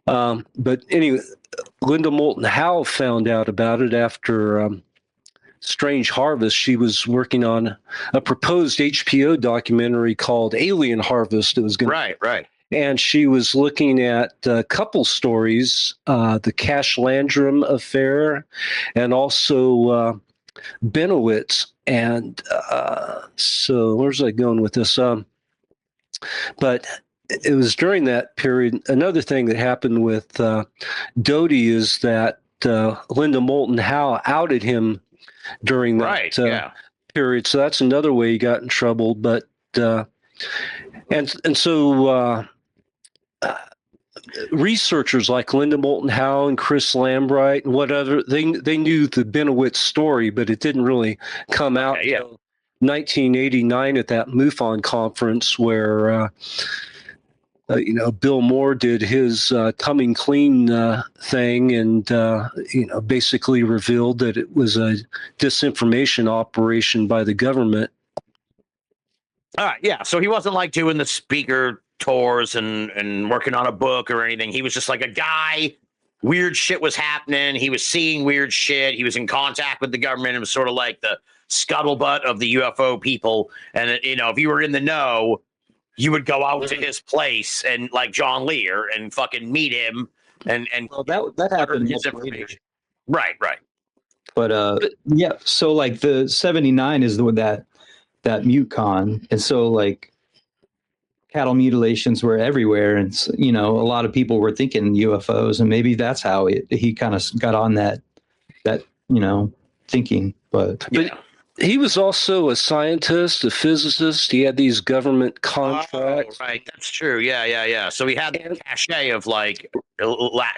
But anyway, Linda Moulton Howe found out about it after Strange Harvest. She was working on a proposed HBO documentary called Alien Harvest. It was going right. And she was looking at a couple stories, the Cash Landrum affair, and also Bennewitz. And so where's I going with this? But it was during that period. Another thing that happened with Doty is that Linda Moulton Howe outed him during that period. So that's another way he got in trouble. But and so researchers like Linda Moulton Howe and Chris Lambright and whatever, they knew the Bennewitz story, but it didn't really come out until 1989 at that MUFON conference where Bill Moore did his coming clean thing and basically revealed that it was a disinformation operation by the government. All right, yeah. So he wasn't like doing the speaker tours and working on a book or anything. He was just like a guy. Weird shit was happening. He was seeing weird shit. He was in contact with the government. It was sort of like the scuttlebutt of the UFO people. And if you were in the know, you would go out to his place and like John Lear and fucking meet him and well, that happened his information. Right. But yeah, so like the 79 is that MuteCon, and so like cattle mutilations were everywhere, and a lot of people were thinking UFOs, and maybe that's how he kind of got on that thinking. But he was also a scientist, a physicist. He had these government contracts. Oh, right, that's true. Yeah. So he had the cachet of like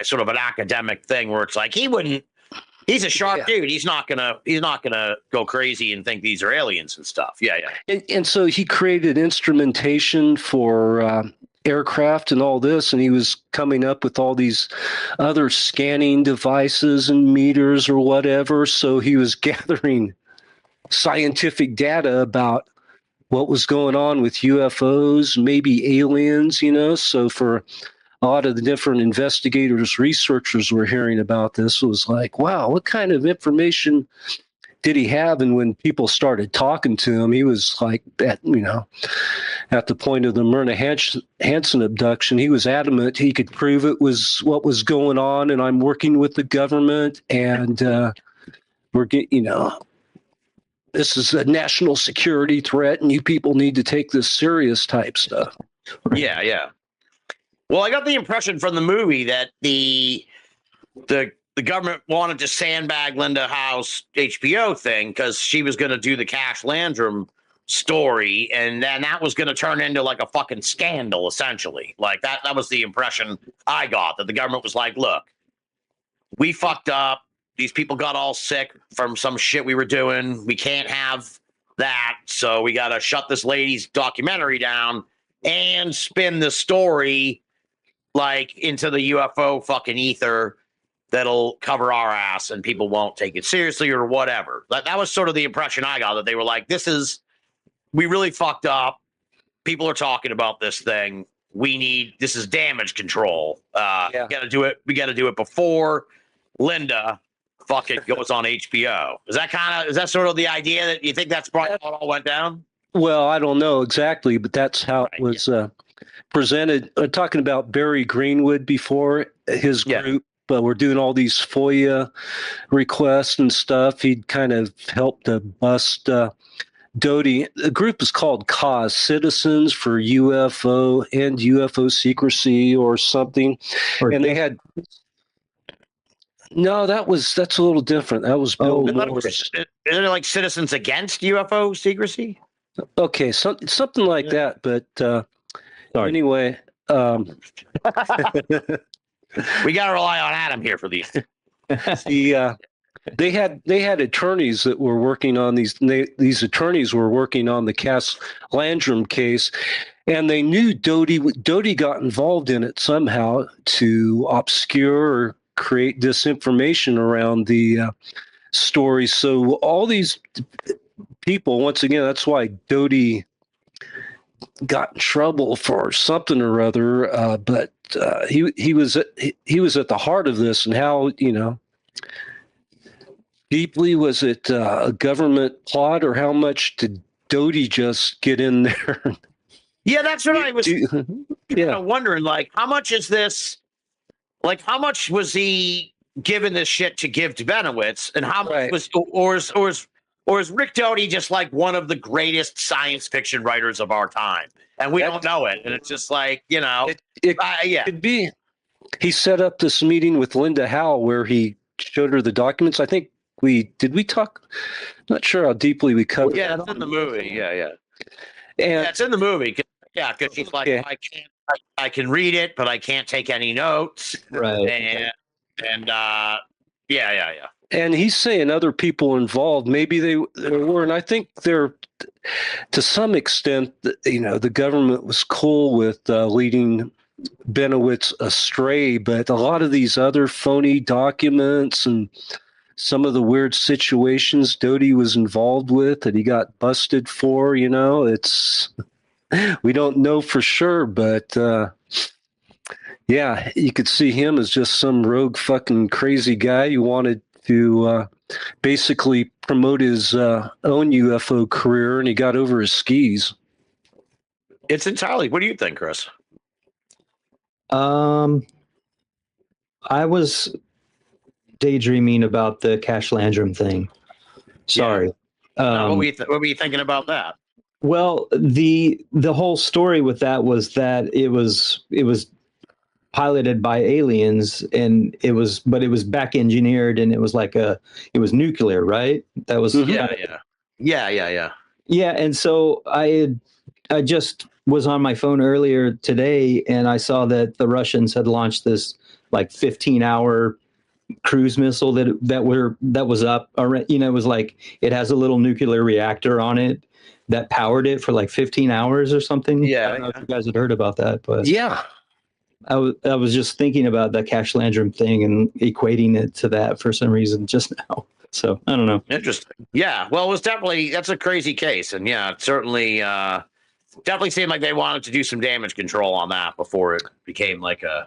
sort of an academic thing where it's like he's a sharp dude. He's not gonna go crazy and think these are aliens and stuff. Yeah. And so he created instrumentation for aircraft and all this, and he was coming up with all these other scanning devices and meters or whatever. So he was gathering scientific data about what was going on with UFOs, maybe aliens, So for a lot of the different investigators, researchers were hearing about this. It was like, wow, what kind of information did he have? And when people started talking to him, he was like, at the point of the Myrna Hansen abduction, he was adamant he could prove it was what was going on, and I'm working with the government, and we're getting, this is a national security threat, and you people need to take this serious type stuff. Yeah. Well, I got the impression from the movie that the government wanted to sandbag Linda Howe's HBO thing because she was going to do the Cash Landrum story, and then that was going to turn into like a fucking scandal, essentially. Like that was the impression I got, that the government was like, look, we fucked up. These people got all sick from some shit we were doing. We can't have that. So we got to shut this lady's documentary down and spin the story like into the UFO fucking ether that'll cover our ass and people won't take it seriously or whatever. That was sort of the impression I got, that they were like, we really fucked up. People are talking about this thing. This is damage control. We got to do it. We got to do it before Linda fucking goes on HBO. Is that sort of the idea, that you think that's probably how it all went down? Well, I don't know exactly, but that's how it was presented. Talking about Barry Greenwood before, his group were doing all these FOIA requests and stuff. He'd kind of helped to bust Doty. The group is called CAUSE, Citizens for UFO and UFO Secrecy or something. And they had... No, that's a little different. That was Bill Moore's. Is it like Citizens Against UFO Secrecy? Okay, something like that. But anyway, we got to rely on Adam here for these. They had attorneys that were working on these. These attorneys were working on the Cass Landrum case, and they knew Doty got involved in it somehow to obscure or create disinformation around the story. So all these people, once again, that's why Doty got in trouble for something or other. But he was at the heart of this, and how, deeply was it a government plot, or how much did Doty just get in there? Yeah, that's what I was wondering. Like, how much is this? Like, how much was he given this shit to give to Bennewitz, and how much was, or is Rick Doty just like one of the greatest science fiction writers of our time, and we don't know it? And it's just like, it could be. He set up this meeting with Linda Howe where he showed her the documents. I think we talk. Not sure how deeply we covered. Yeah, it's in the movie. Yeah. And it's in the movie. Yeah, because she's like, I can read it, but I can't take any notes. Right. And yeah. And he's saying other people involved, maybe they were, and I think they're, to some extent, the government was cool with leading Bennewitz astray, but a lot of these other phony documents and some of the weird situations Doty was involved with that he got busted for, it's... We don't know for sure, but yeah, you could see him as just some rogue fucking crazy guy who wanted to basically promote his own UFO career, and he got over his skis. It's entirely. What do you think, Chris? I was daydreaming about the Cash Landrum thing. Sorry. Yeah. What were you thinking about that? Well, the whole story with that was that it was piloted by aliens, and it was back engineered, and it was it was nuclear, right? That was Yeah. And so I just was on my phone earlier today, and I saw that the Russians had launched this 15-hour cruise missile that was up. It was it has a little nuclear reactor on it that powered it for 15 hours or something. Yeah. I don't know if you guys had heard about that, but yeah, I was just thinking about that Cash Landrum thing and equating it to that for some reason just now. So I don't know. Interesting. Yeah. Well, that's a crazy case. And yeah, it certainly definitely seemed like they wanted to do some damage control on that before it became a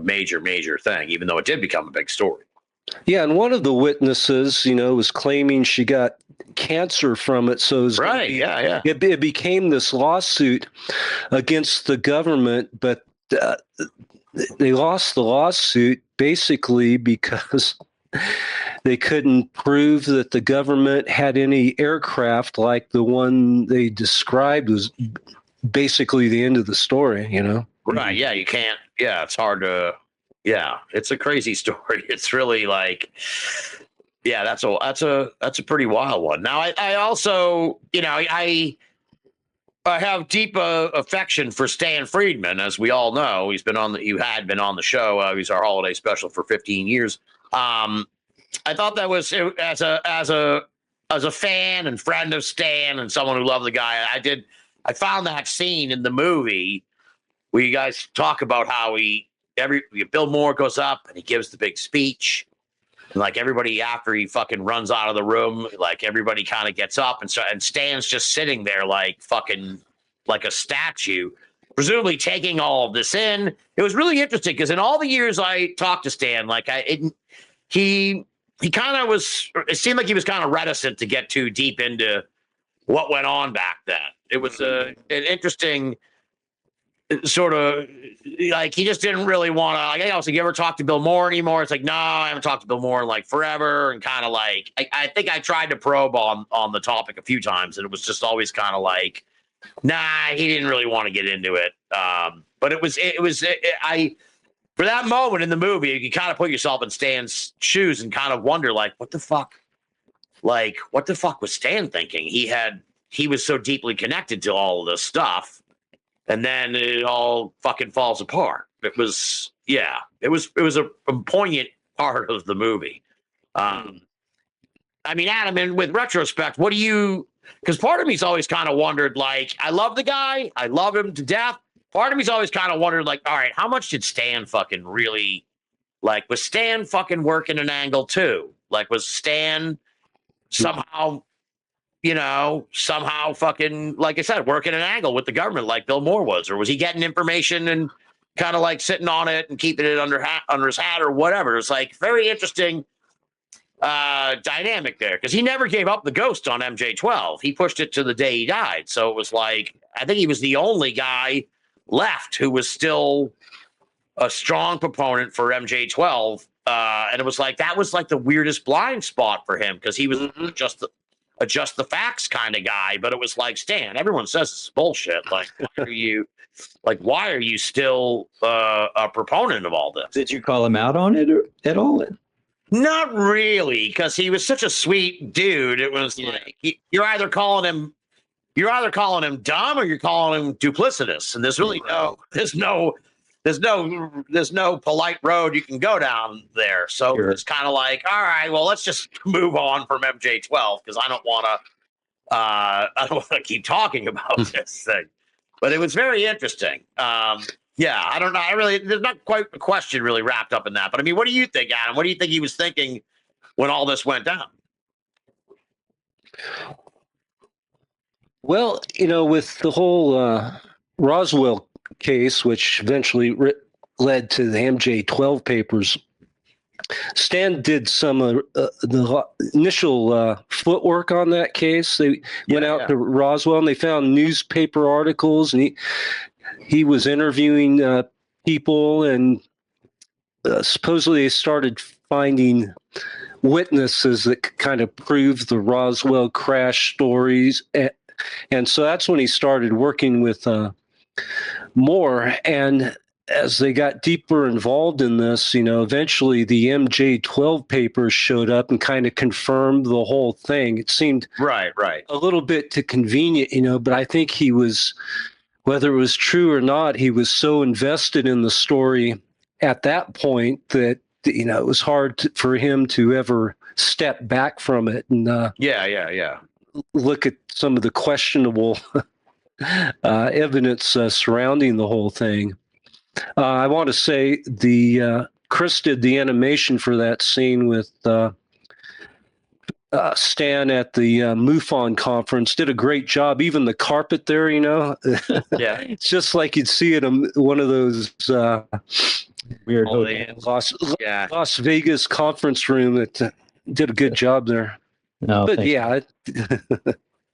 major thing, even though it did become a big story. Yeah, and one of the witnesses, was claiming she got cancer from it. So it became this lawsuit against the government, but they lost the lawsuit basically because they couldn't prove that the government had any aircraft like the one they described was basically the end of the story, Right. Yeah, you can't. Yeah, it's hard to. Yeah, it's a crazy story. It's really that's a pretty wild one. Now, I also, I have deep affection for Stan Friedman, as we all know. You had been on the show. He's our holiday special for 15 years. I thought that was as a fan and friend of Stan and someone who loved the guy. I found that scene in the movie where you guys talk about how Bill Moore goes up and he gives the big speech, and everybody, after he fucking runs out of the room, everybody kind of gets up and Stan's just sitting there fucking like a statue, presumably taking all of this in. It was really interesting because in all the years I talked to Stan, he kind of was. It seemed like he was kind of reticent to get too deep into what went on back then. It was an interesting sort of like he just didn't really want to. Like, I was like, you ever talk to Bill Moore anymore? It's like, no, I haven't talked to Bill Moore in like forever. And kind of like, I think I tried to probe on the topic a few times, and it was just always kind of like, nah, he didn't really want to get into it. But I for that moment in the movie, you kind of put yourself in Stan's shoes and kind of wonder, like, what the fuck was Stan thinking? He was so deeply connected to all of this stuff. And then it all fucking falls apart. It was a poignant part of the movie. I mean, Adam, and with retrospect, what do you, because part of me's always kind of wondered, like, I love the guy, I love him to death. Part of me's always kind of wondered, like, all right, how much did Stan fucking really, like, was Stan fucking working an angle too? Like, was Stan somehow fucking, like I said, working an angle with the government like Bill Moore was? Or was he getting information and kind of like sitting on it and keeping it under his hat or whatever? It's like very interesting dynamic there, because he never gave up the ghost on MJ-12. He pushed it to the day he died. So it was like, I think he was the only guy left who was still a strong proponent for MJ-12. And it was like, that was like the weirdest blind spot for him, because he was just the facts kind of guy. But it was like, Stan, everyone says this is bullshit. Like, why are you still a proponent of all this? Did you call him out on it at all? Not really, because he was such a sweet dude. It was like you're either calling him dumb or you're calling him duplicitous, and there's really there's no polite road you can go down there. So Sure. It's kind of like, all right, well, let's just move on from MJ-12, because I don't want to keep talking about this thing. But it was very interesting. Yeah, I don't know. There's not quite a question really wrapped up in that. But I mean, what do you think, Adam? What do you think he was thinking when all this went down? Well, with the whole Roswell case, which eventually led to the MJ-12 papers, Stan did some of the initial footwork on that case. They went out to Roswell and they found newspaper articles, and he was interviewing people, and supposedly they started finding witnesses that kind of proved the Roswell crash stories. And so that's when he started working with Moore. And as they got deeper involved in this, eventually the MJ-12 papers showed up and kind of confirmed the whole thing. It seemed right a little bit too convenient, but I think he was, whether it was true or not, he was so invested in the story at that point that, it was hard for him to ever step back from it and look at some of the questionable evidence surrounding the whole thing. I want to say Chris did the animation for that scene with Stan at the MUFON conference, did a great job. Even the carpet there, it's just like you'd see it in one of those weird Las Vegas conference room. That did a good job there. No, but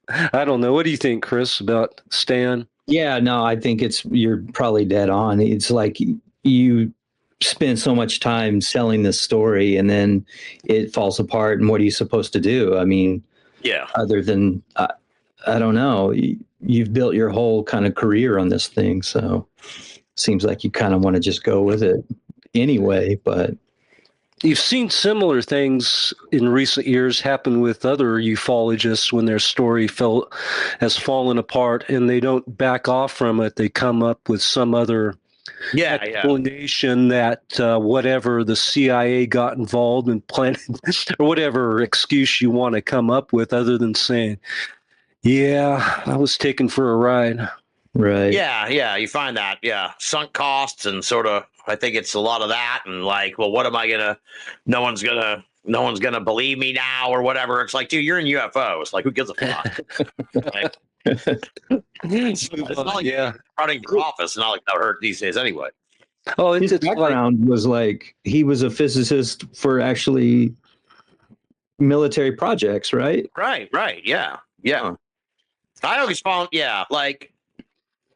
I don't know. What do you think, Chris, about Stan? Yeah, no, I think you're probably dead on. It's like you spend so much time selling this story and then it falls apart. And what are you supposed to do? I mean, other than, I don't know, you've built your whole kind of career on this thing. So seems like you kind of want to just go with it anyway, but. You've seen similar things in recent years happen with other ufologists when their story has fallen apart and they don't back off from it. They come up with some other explanation that whatever the CIA got involved in planning or whatever excuse you want to come up with, other than saying, yeah, I was taken for a ride. Right. Yeah. You find that. Yeah. Sunk costs and sort of, I think it's a lot of that. And like, well, what am I no one's gonna believe me now or whatever. It's like, dude, you're in UFOs. Like, who gives a fuck? Like, it's not like running for office. Not like that hurt these days anyway. Oh, his background was like, he was a physicist for actually military projects, right? Right. Yeah. I always found, like,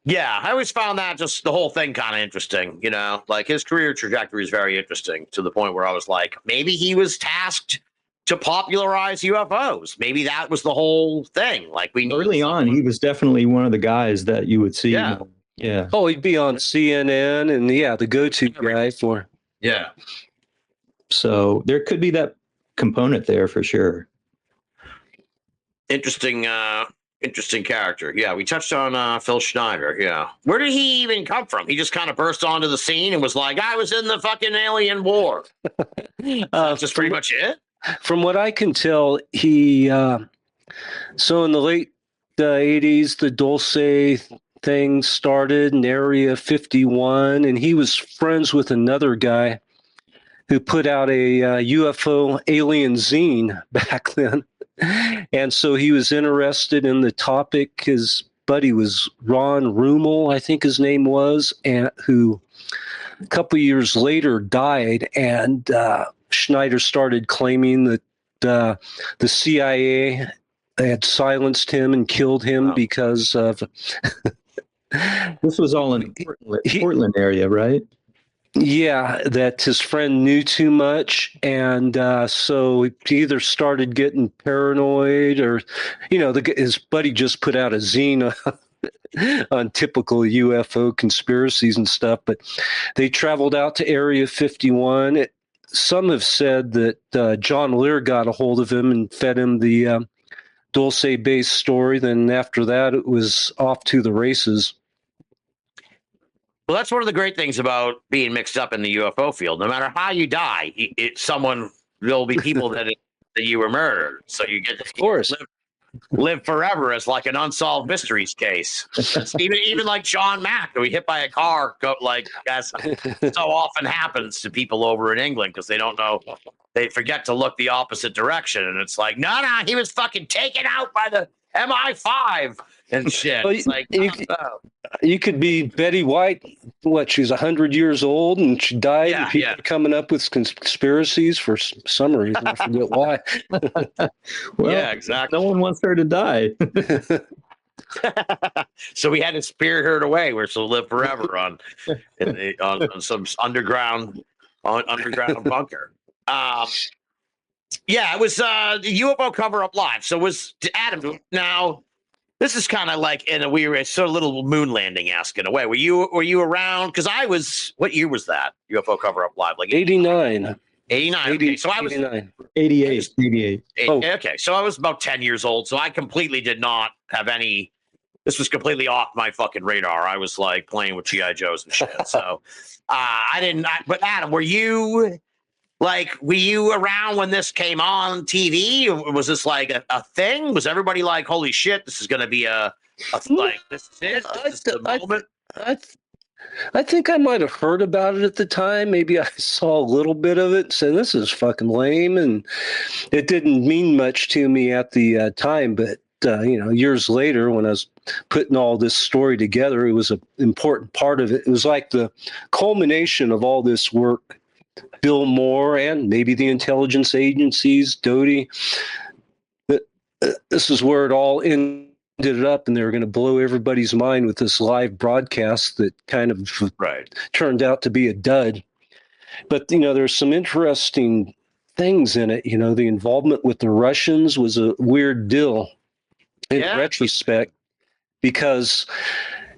Yeah, I always found that just the whole thing kind of interesting, like his career trajectory is very interesting to the point where I was like, maybe he was tasked to popularize UFOs. Maybe that was the whole thing. Like Early on, he was definitely one of the guys that you would see. Yeah. Yeah. Oh, he'd be on CNN and the go-to guy for. Yeah. So there could be that component there for sure. Interesting character. Yeah, we touched on Phil Schneider. Yeah. Where did he even come from? He just kind of burst onto the scene and was like, I was in the fucking alien war. That's just pretty much it? From what I can tell, he so in the late 80s, the Dulce thing started in Area 51, and he was friends with another guy who put out a UFO alien zine back then. And so he was interested in the topic. His buddy was Ron Rummel, I think his name was, and who a couple years later died. And Schneider started claiming that the CIA had silenced him and killed him because of. This was all in Portland area, right? Yeah, that his friend knew too much, and so he either started getting paranoid, or his buddy just put out a zine on typical UFO conspiracies and stuff. But they traveled out to Area 51. Some have said that John Lear got a hold of him and fed him the Dulce Base story. Then after that, it was off to the races. Well, that's one of the great things about being mixed up in the UFO field. No matter how you die, there'll be people that you were murdered. So you get to live forever as like an unsolved mysteries case. even like John Mack, who he hit by a car, as so often happens to people over in England because they don't know. They forget to look the opposite direction. And it's like, no, he was fucking taken out by the MI5 and shit. Well, you could be Betty White. What, she's 100 years old and she died, and people are coming up with conspiracies for some reason. I forget why. Well, yeah, exactly. No one wants her to die. So we had to spirit her away where she'll live forever on some underground bunker. Yeah, it was the UFO Cover-Up Live. So was Adam now. This is kind of like in a weird, sort of little moon landing-esque in a way. Were you around? Because I was. What year was that? UFO Cover-Up Live, like 89. 89. Okay, so I was 88. 88. Okay, so I was about 10 years old. So I completely did not have any. This was completely off my fucking radar. I was like playing with GI Joes and shit. So I didn't. But Adam, were you around when this came on TV? Or was this like a thing? Was everybody like, holy shit, this is going to be a like, this is it? This is the moment? I think I might have heard about it at the time. Maybe I saw a little bit of it and said, this is fucking lame. And it didn't mean much to me at the time. But, years later, when I was putting all this story together, it was an important part of it. It was like the culmination of all this work. Bill Moore and maybe the intelligence agencies, Doty. This is where it all ended up, and they were going to blow everybody's mind with this live broadcast that kind of turned out to be a dud. But, there's some interesting things in it. The involvement with the Russians was a weird deal in retrospect, because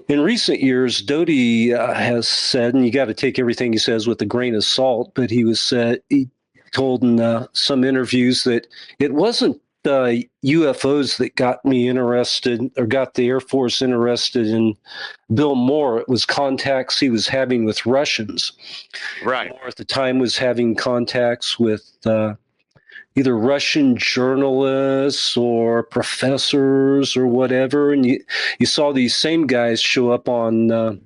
in recent years, Doty has said, and you got to take everything he says with a grain of salt, but he told in some interviews that it wasn't UFOs that got me interested or got the Air Force interested in Bill Moore. It was contacts he was having with Russians. Right. Moore at the time was having contacts with either Russian journalists or professors or whatever. And you saw these same guys show up on, at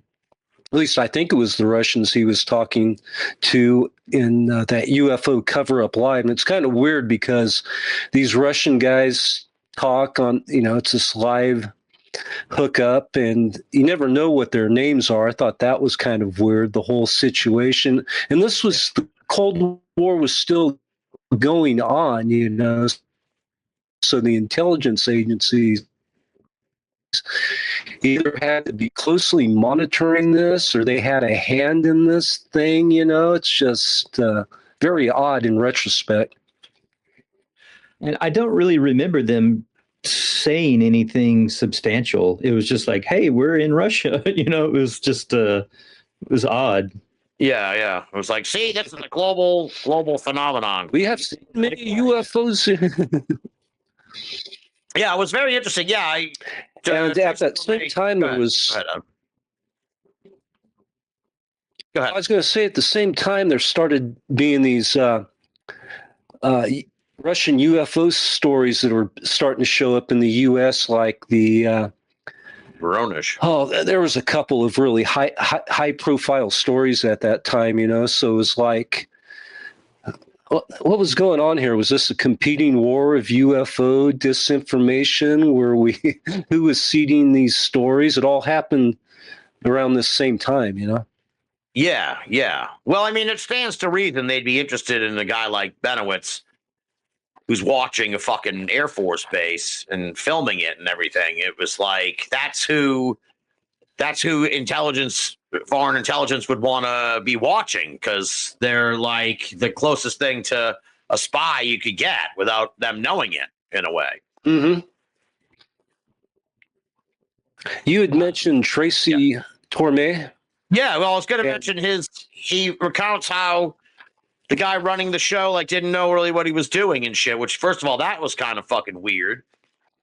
least I think it was the Russians he was talking to in that UFO Cover-Up Live. And it's kind of weird because these Russian guys talk on, it's this live hookup and you never know what their names are. I thought that was kind of weird, the whole situation. And this was, the Cold War was still going on, so the intelligence agencies either had to be closely monitoring this or they had a hand in this thing. It's just very odd in retrospect. And I don't really remember them saying anything substantial. It was just like, hey, we're in Russia. It was just, it was odd. Yeah. It was like, see, this is a global phenomenon. We have seen many UFOs. Yeah, it was very interesting. Yeah. And at that same time, there was... Go ahead. I was going to say, at the same time, there started being these Russian UFO stories that were starting to show up in the U.S., like the Voronezh. Oh, there was a couple of really high profile stories at that time, So it was like, what was going on here? Was this a competing war of UFO disinformation? Who was seeding these stories? It all happened around this same time, Yeah. Well, I mean, it stands to reason they'd be interested in a guy like Bennewitz, who's watching a fucking Air Force base and filming it and everything. It was like, that's who foreign intelligence would want to be watching, because they're like the closest thing to a spy you could get without them knowing it, in a way. Mm-hmm. You had mentioned Tracy Torme. Yeah, well, I was going to mention he recounts how the guy running the show didn't know really what he was doing and shit, which, first of all, that was kind of fucking weird.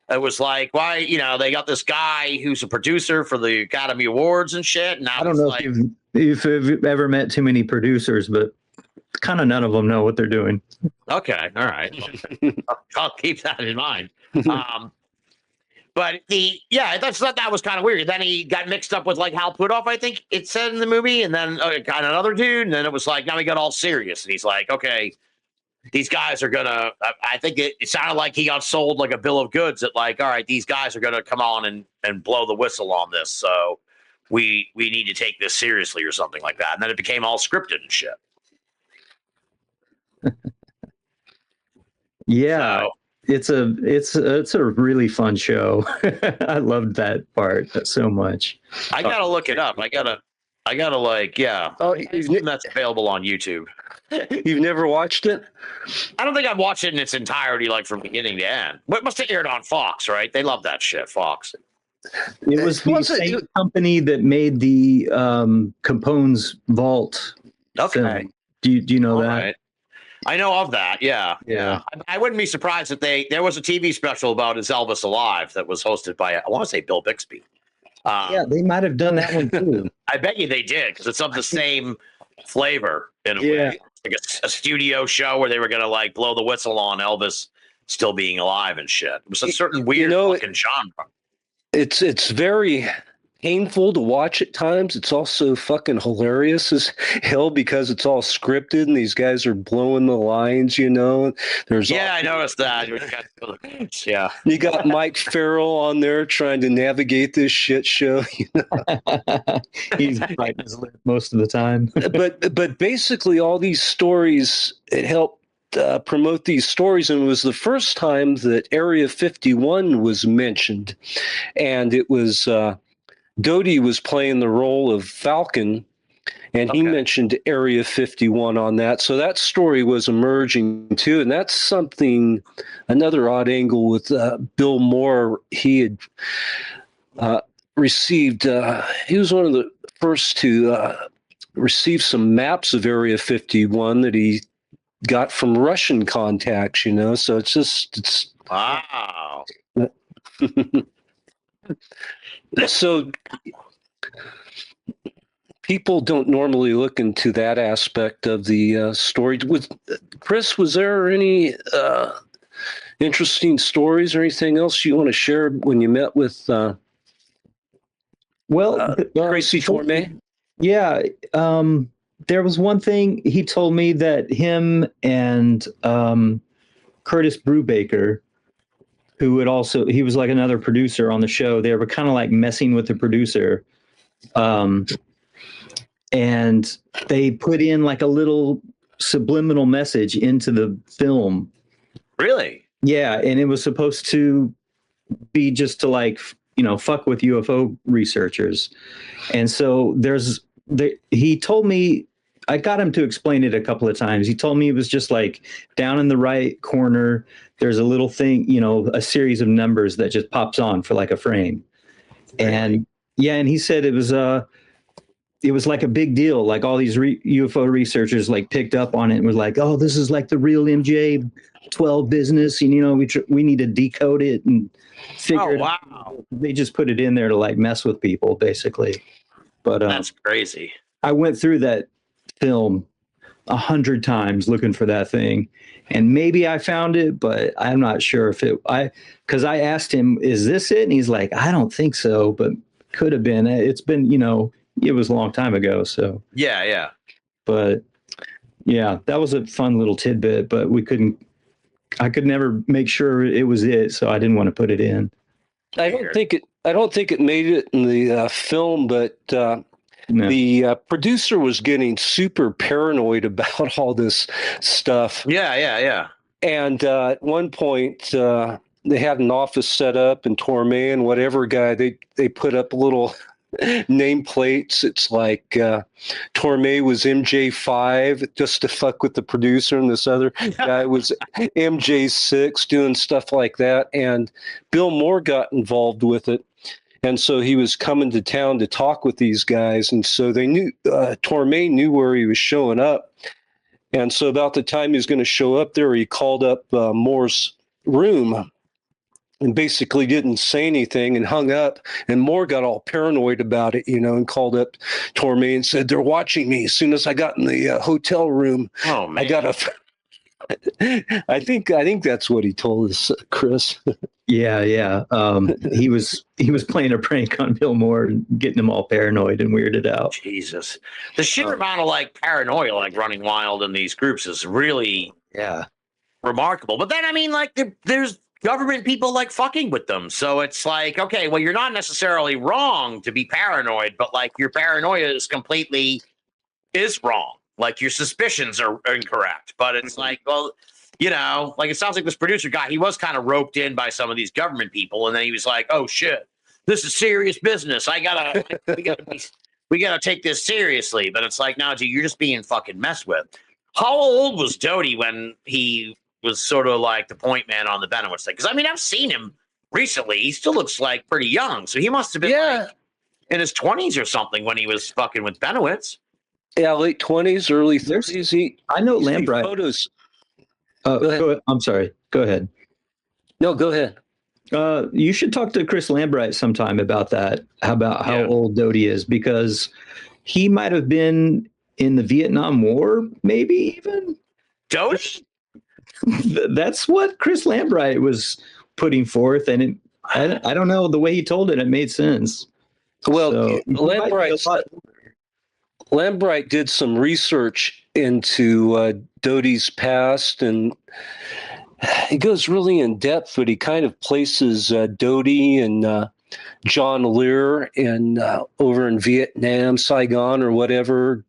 It was like, why, they got this guy who's a producer for the Academy Awards and shit. And now I don't know if you've ever met too many producers, but kind of none of them know what they're doing. Okay. All right. I'll keep that in mind. But that was kind of weird. Then he got mixed up with Hal Puthoff, I think it said in the movie, and then got another dude, and then it was like, now he got all serious, and he's like, okay, these guys are gonna. I think it sounded like he got sold a bill of goods that all right, these guys are gonna come on and blow the whistle on this, so we need to take this seriously or something like that, and then it became all scripted and shit. Yeah. So, it's a really fun show. I loved that part so much. I gotta look it up. I gotta yeah. Oh, that's available on YouTube. You've never watched it? I don't think I've watched it in its entirety, from beginning to end. But it must have aired on Fox, right? They love that shit, Fox. It was the same company that made the Capone's Vault. Okay. Film. Do you know all that? Right. I know of that, yeah. I wouldn't be surprised if there was a TV special about Is Elvis Alive that was hosted by, I want to say, Bill Bixby. Yeah, they might have done that one too. I bet you they did, because it's of the same flavor in a way. Like a studio show where they were going to blow the whistle on Elvis still being alive and shit. It was a certain weird fucking genre. It's very painful to watch at times. It's also fucking hilarious as hell because it's all scripted and these guys are blowing the lines, There's I noticed that. Yeah. You got Mike Farrell on there trying to navigate this shit show. He's biting his lip most of the time. but basically all these stories, it helped promote these stories, and it was the first time that Area 51 was mentioned, and it was Doty was playing the role of Falcon, and he mentioned Area 51 on that. So that story was emerging too. And that's another odd angle with Bill Moore. He had received, he was one of the first to receive some maps of Area 51 that he got from Russian contacts, So it's wow. So people don't normally look into that aspect of the story. Chris, was there any interesting stories or anything else you want to share when you met with Tracy Torme? Yeah. There was one thing he told me that him and Curtis Brubaker, who he was like another producer on the show. They were kind of messing with the producer. And they put in a little subliminal message into the film. Really? Yeah. And it was supposed to be just to fuck with UFO researchers. And so he told me, I got him to explain it a couple of times. He told me it was just like down in the right corner, there's a little thing, a series of numbers that just pops on for like a frame. And and he said it was like a big deal. Like all these UFO researchers like picked up on it and was like, oh, this is like the real MJ-12 business. And, we need to decode it and figure it out. They just put it in there to like mess with people, basically. But that's crazy. I went through that film 100 times looking for that thing, and maybe I found it, but I'm not sure if because I asked him, is this it? And he's like, I don't think so, but could have been. It's been, it was a long time ago. So yeah. But yeah, that was a fun little tidbit, but I could never make sure it was it, so I didn't want to put it in. I don't think it made it in the film, but No. The producer was getting super paranoid about all this stuff. Yeah. And at one point, they had an office set up, and Torme and whatever guy, they put up little nameplates. It's like Torme was MJ5 just to fuck with the producer, and this other guy was MJ6 doing stuff like that. And Bill Moore got involved with it. And so he was coming to town to talk with these guys. And so they knew, Torme knew where he was showing up. And so about the time he was going to show up there, he called up Moore's room and basically didn't say anything and hung up. And Moore got all paranoid about it, and called up Torme and said, they're watching me. As soon as I got in the hotel room, oh, man. I got I think that's what he told us, Chris. Yeah. He was playing a prank on Bill Moore and getting him all paranoid and weirded out. Jesus. The sheer amount of like paranoia like running wild in these groups is really remarkable. But then, I mean, like there's government people like fucking with them. So it's like, okay, well, you're not necessarily wrong to be paranoid, but like your paranoia is wrong. Like your suspicions are incorrect. But it's like, well, like it sounds like this producer guy, he was kind of roped in by some of these government people. And then he was like, oh shit, this is serious business. we gotta take this seriously. But it's like, no, dude, you're just being fucking messed with. How old was Doty when he was sort of like the point man on the Bennewitz thing? Because I mean, I've seen him recently. He still looks like pretty young. So he must have been like in his 20s or something when he was fucking with Bennewitz. Yeah, late 20s, early 30s. I know Lambright. Photos. Go ahead. I'm sorry. Go ahead. No, go ahead. You should talk to Chris Lambright sometime about that, about how old Doty is, because he might have been in the Vietnam War, maybe even. Doty? That's what Chris Lambright was putting forth, and I don't know, the way he told it made sense. Well, so, Lambright did some research into Doty's past, and he goes really in depth, but he kind of places Doty and John Lear over in Vietnam, Saigon or whatever,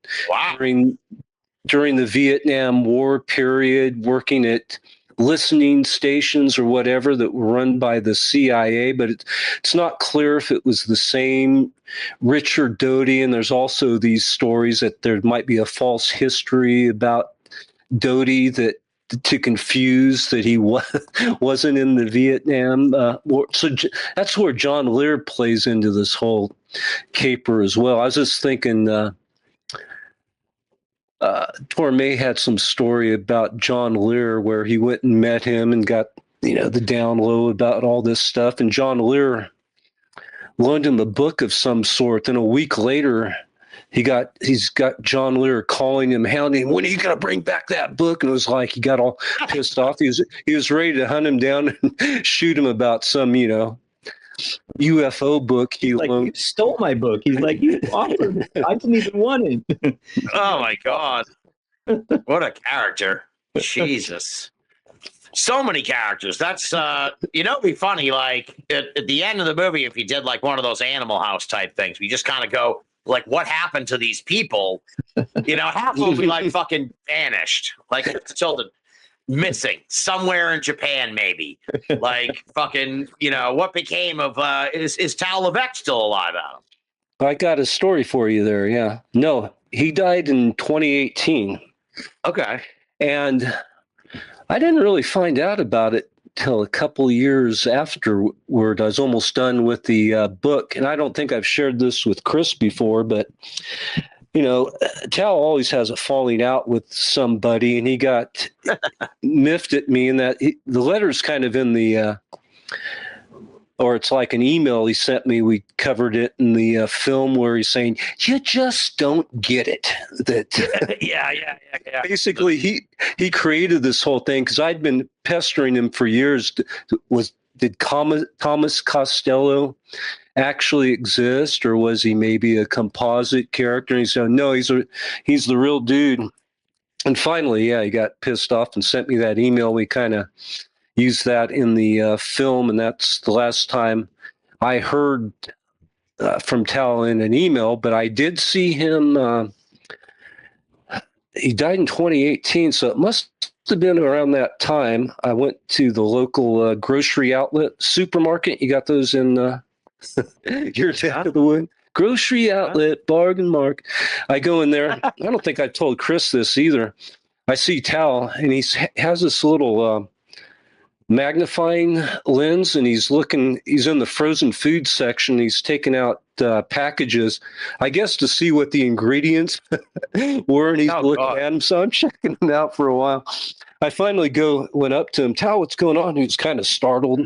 during the Vietnam War period, working at listening stations or whatever that were run by the CIA, but it's not clear if it was the same Richard Doty. And there's also these stories that there might be a false history about Doty to confuse that he wasn't in the Vietnam War. So that's where John Lear plays into this whole caper as well. I was just thinking Torme had some story about John Lear where he went and met him and got, the down low about all this stuff. And John Lear loaned him a book of some sort. Then a week later, he's got John Lear calling him, hounding him, when are you going to bring back that book? And it was like, he got all pissed off. He was ready to hunt him down and shoot him about some, UFO book he loaned. You stole my book. He's like, you offered. I didn't even want it. Oh my God. What a character. Jesus. So many characters. That's it'd be funny, like at the end of the movie, if you did like one of those Animal House type things, we just kind of go like, what happened to these people? Half of them be like fucking vanished. Like tilted. missing somewhere in Japan, maybe. Like fucking, what became of is Tal Levesque still alive, Adam? I got a story for you there. Yeah. No, he died in 2018. Okay. And I didn't really find out about it till a couple of years afterward. I was almost done with the book. And I don't think I've shared this with Chris before, but, Tal always has a falling out with somebody, and he got miffed at me in that the letter's kind of in the or it's like an email he sent me. We covered it in the film where he's saying, "You just don't get it." That yeah. Basically, he created this whole thing because I'd been pestering him for years. Did Thomas Costello actually exist, or was he maybe a composite character? And he said, "No, he's the real dude." And finally, he got pissed off and sent me that email. We kind of used that in the film, and that's the last time I heard from Tal in an email. But I did see him. He died in 2018, so it must have been around that time. I went to the local grocery outlet supermarket. You got those in your neck of the wood? Grocery outlet, bargain mark. I go in there. I don't think I told Chris this either. I see Tal, and he has this little magnifying lens, and he's in the frozen food section. He's taking out packages, I guess, to see what the ingredients were, and he's looking at them. So I'm checking them out for a while. I finally went up to him. Tal, what's going on? He was kind of startled.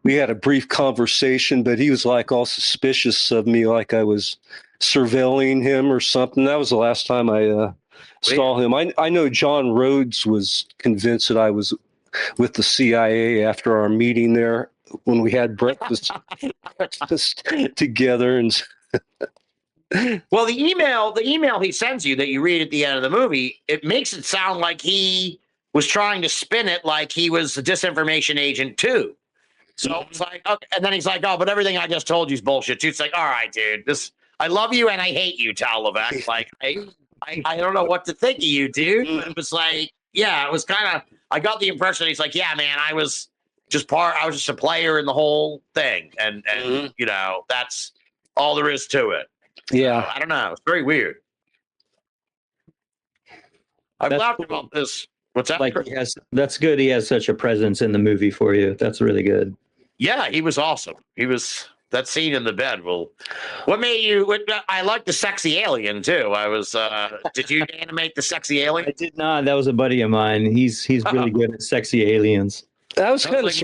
We had a brief conversation, but he was like all suspicious of me, like I was surveilling him or something. That was the last time I saw him. I know John Rhodes was convinced that I was with the CIA after our meeting there when we had breakfast together. And well, the email he sends you that you read at the end of the movie, it makes it sound like he was trying to spin it like he was a disinformation agent too. So it's like, okay, and then he's like, "Oh, but everything I just told you is bullshit too." It's like, all right, dude, I love you and I hate you, Tal Levesque. Like, I don't know what to think of you, dude. But it was like, it was kind of. I got the impression he's like, "Yeah, man, I was just a player in the whole thing, and that's all there is to it." Yeah, so, I don't know. It's very weird. I've laughed about this. What's that? Like that's good. He has such a presence in the movie for you. That's really good. Yeah, he was awesome. He was that scene in the bed. Well, what made you? I like the sexy alien too. I was. Did you animate the sexy alien? I did not. That was a buddy of mine. He's really good at sexy aliens. I was kind of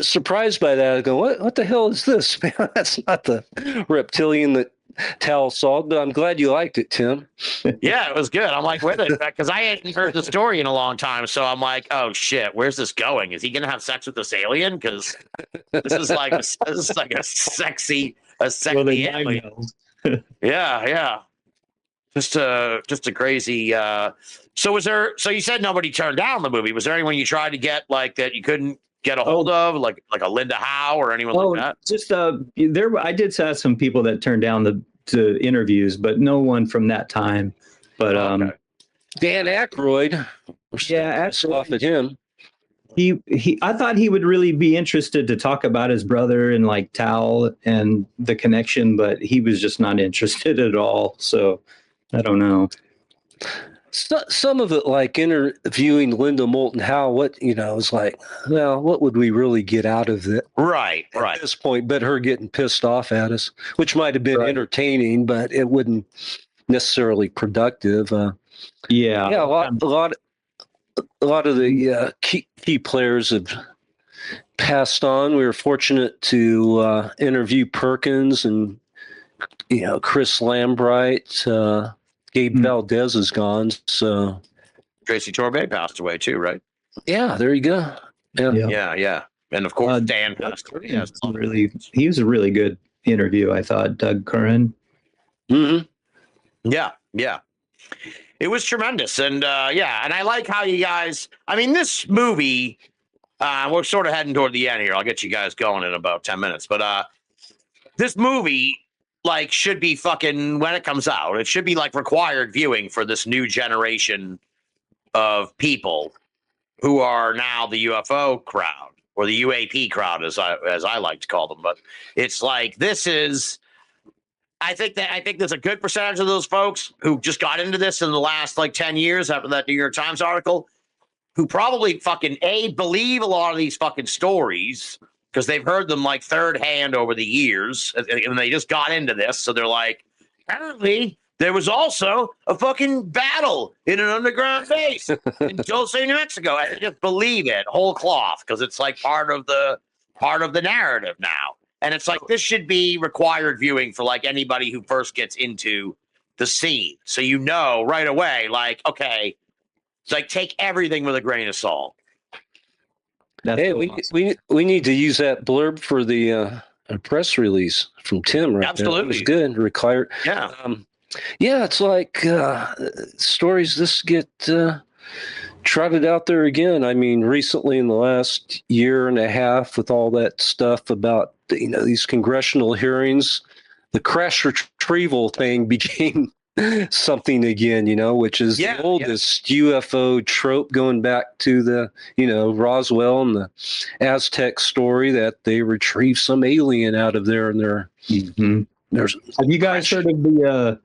surprised by that. I go, what the hell is this, man? That's not the reptilian that Tal saw, but I'm glad you liked it, Tim. Yeah, it was good. I'm like, where because I hadn't heard the story in a long time, so I'm like, oh shit, where's this going? Is he gonna have sex with this alien? Because this is like a sexy alien. Yeah. Just a crazy. So you said nobody turned down the movie. Was there anyone you tried to get like that you couldn't get a hold of, like a Linda Howe or anyone like that? Just I did have some people that turned down the interviews, but no one from that time. But Dan Aykroyd. Actually, off at him. I thought he would really be interested to talk about his brother and like Tal and the connection, but he was just not interested at all. So I don't know. Some of it, like interviewing Linda Moulton Howe, is like, well, what would we really get out of it? Right. At this point, but her getting pissed off at us, which might have been entertaining, but it wouldn't necessarily productive. A lot of the key players have passed on. We were fortunate to interview Perkins and Chris Lambright. Gabe Valdez is gone, so Tracy Torbe passed away too, right? Yeah, there you go. Yeah. And of course, Dan passed away. He was a really good interview, I thought. Doug Curran. Mm-hmm. Yeah. It was tremendous, and and I like how you guys. I mean, this movie. We're sort of heading toward the end here. I'll get you guys going in about 10 minutes, but this movie. Like should be fucking when it comes out. It should be like required viewing for this new generation of people who are now the UFO crowd or the UAP crowd, as I like to call them. But it's like this is. I think there's a good percentage of those folks who just got into this in the last like 10 years after that New York Times article, who probably fucking believe a lot of these fucking stories because they've heard them like third hand over the years, and they just got into this. So they're like, apparently there was also a fucking battle in an underground base in Dulce, New Mexico. I just believe it whole cloth because it's like part of the narrative now. And it's like, this should be required viewing for like anybody who first gets into the scene. So, you know, right away, like, okay, it's like take everything with a grain of salt. That's Hey, so awesome. we need to use that blurb for the press release from Tim right Absolutely. there. It was good. Required. Yeah. Yeah, it's like stories this get trotted out there again. I mean, recently in the last year and a half with all that stuff about, you know, these congressional hearings, the crash retrieval thing became something again, you know, which is the oldest UFO trope going back to the, you know, Roswell and the Aztec story that they retrieve some alien out of there and they're there's. Have you guys heard of the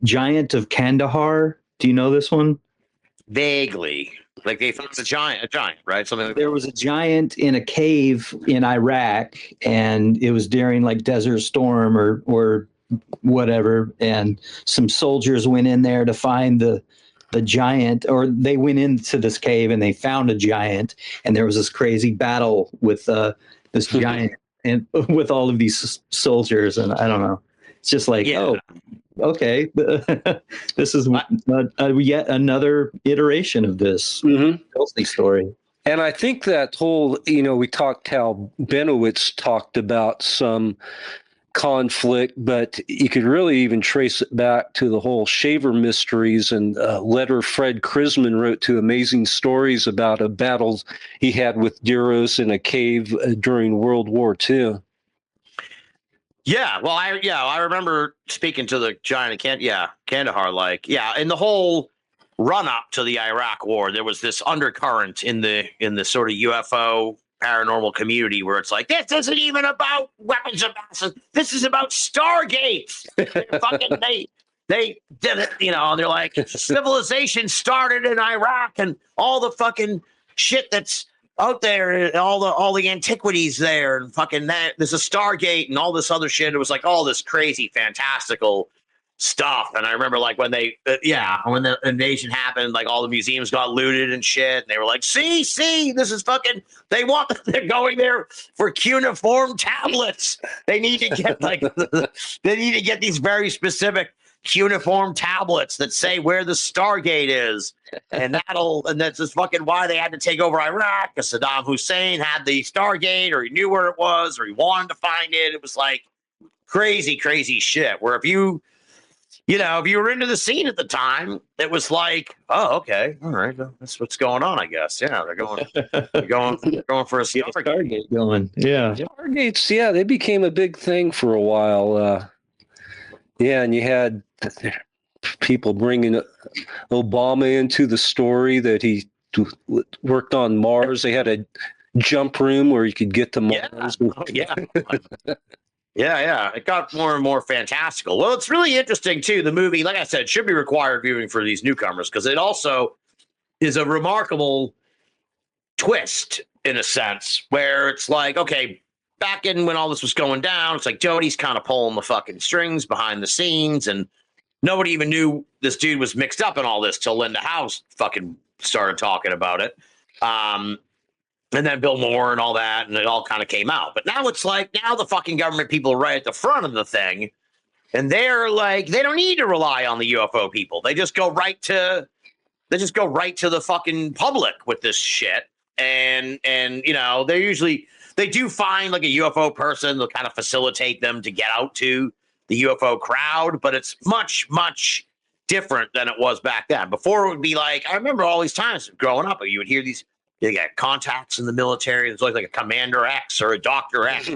Giant of Kandahar? Do you know this one? Vaguely. Like they found a giant, right? Something like There was a giant in a cave in Iraq, and it was during like Desert Storm or whatever, and some soldiers went in there to find the giant, or they went into this cave and they found a giant, and there was this crazy battle with this giant and with all of these soldiers, and I don't know. It's just like, oh, okay, this is yet another iteration of this Dulce story. And I think that whole, you know, we talked how Bennewitz talked about some conflict, but you could really even trace it back to the whole Shaver mysteries and a letter Fred Krisman wrote to Amazing Stories about a battle he had with Duros in a cave during World War II. Yeah, well, I remember speaking to the giant of Kandahar, like, in the whole run up to the Iraq War, there was this undercurrent in the sort of UFO paranormal community where it's like, this isn't even about weapons of mass. This is about Stargates. They did it, you know. They're like, civilization started in Iraq, and all the fucking shit that's out there, all the antiquities there, and fucking that. There's a Stargate and all this other shit. It was like all this crazy, fantastical stuff. And I remember like when when the invasion happened, like all the museums got looted and shit. And they were like, see, this is fucking. They're going there for cuneiform tablets. They need to get these very specific cuneiform tablets that say where the Stargate is, and that's just fucking why they had to take over Iraq, because Saddam Hussein had the Stargate, or he knew where it was, or he wanted to find it. It was like crazy shit, where if you were into the scene at the time, it was like, oh, okay, all right, that's what's going on, I guess. Yeah, they're going for a Stargate going. Yeah. Stargates, they became a big thing for a while. And you had people bringing Obama into the story that he worked on Mars. They had a jump room where you could get to Mars. It got more and more fantastical. Well, it's really interesting, too. The movie, like I said, should be required viewing for these newcomers, because it also is a remarkable twist, in a sense, where it's like, okay, back in when all this was going down, it's like Jody's kind of pulling the fucking strings behind the scenes, and nobody even knew this dude was mixed up in all this till Linda House fucking started talking about it. And then Bill Moore and all that, and it all kind of came out. But now it's like, now the fucking government people are right at the front of the thing, and they're like, they don't need to rely on the UFO people. They just go right to the fucking public with this shit. And you know, they do find like a UFO person. They'll kind of facilitate them to get out to the UFO crowd, but it's much, much different than it was back then. Before, it would be like, I remember all these times growing up, you would hear these, they got contacts in the military. There's always like a Commander X or a Dr. X,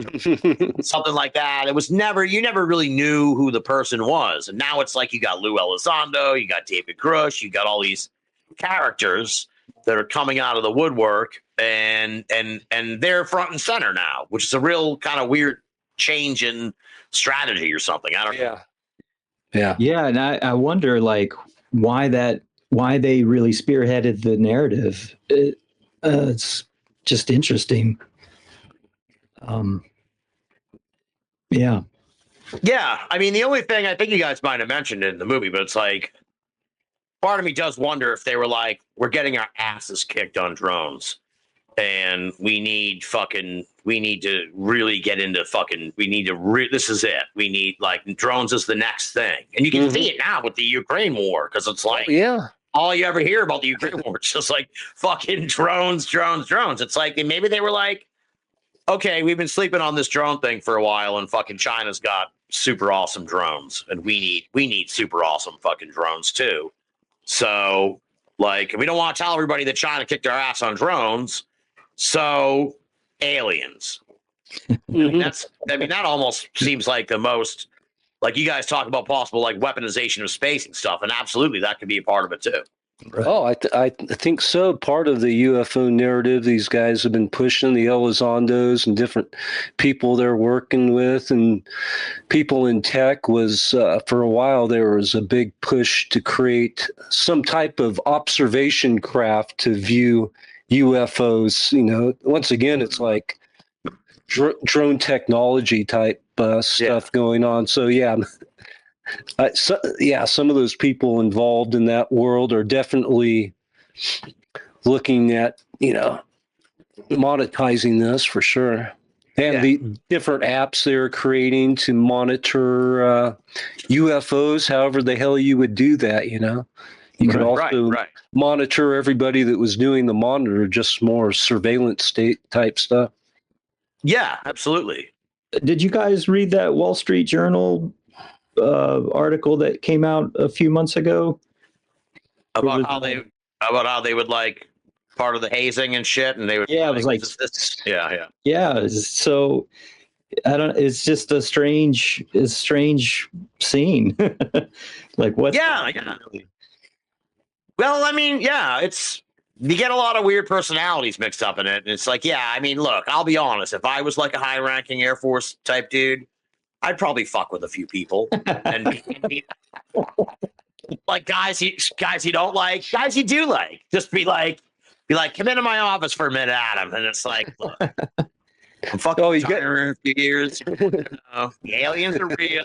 something like that. You never really knew who the person was. And now it's like, you got Lou Elizondo, you got David Grush, you got all these characters that are coming out of the woodwork, and they're front and center now, which is a real kind of weird change in strategy or something. I don't know. Yeah, and I wonder like why they really spearheaded the narrative. It's just interesting. Yeah. Yeah, I mean, the only thing I think you guys might have mentioned it in the movie, but it's like, part of me does wonder if they were like, we're getting our asses kicked on drones, and we need to really get into this is it. We need, like, drones is the next thing. And you can see it now with the Ukraine war, because it's like, all you ever hear about the Ukraine war, it's just like fucking drones. It's like, maybe they were like, okay, we've been sleeping on this drone thing for a while, and fucking China's got super awesome drones, and we need super awesome fucking drones too. So, like, we don't want to tell everybody that China kicked our ass on drones. So, aliens. I mean, that almost seems like the most, like, you guys talk about possible, like, weaponization of space and stuff, and absolutely that could be a part of it too. Right. Oh, I think so. Part of the UFO narrative, these guys have been pushing, the Elizondos and different people they're working with, and people in tech was, for a while, there was a big push to create some type of observation craft to view UFOs. You know, once again, it's like drone technology type stuff going on. So, yeah. Some of those people involved in that world are definitely looking at, monetizing this for sure. And the different apps they're creating to monitor UFOs, however the hell you would do that, You could also monitor everybody that was doing the monitor, just more surveillance state type stuff. Yeah, absolutely. Did you guys read that Wall Street Journal article that came out a few months ago about how they would, like, part of the hazing and shit, and they would it was like so I don't, it's just a strange scene. Like, what? Well, I mean, it's, you get a lot of weird personalities mixed up in it, and it's like, I mean, look, I'll be honest, if I was like a high ranking Air Force type dude, I'd probably fuck with a few people, and like guys you don't like, guys you do like. Just be like, come into my office for a minute, Adam, and it's like, look, I'm fucking in a few years. The aliens are real.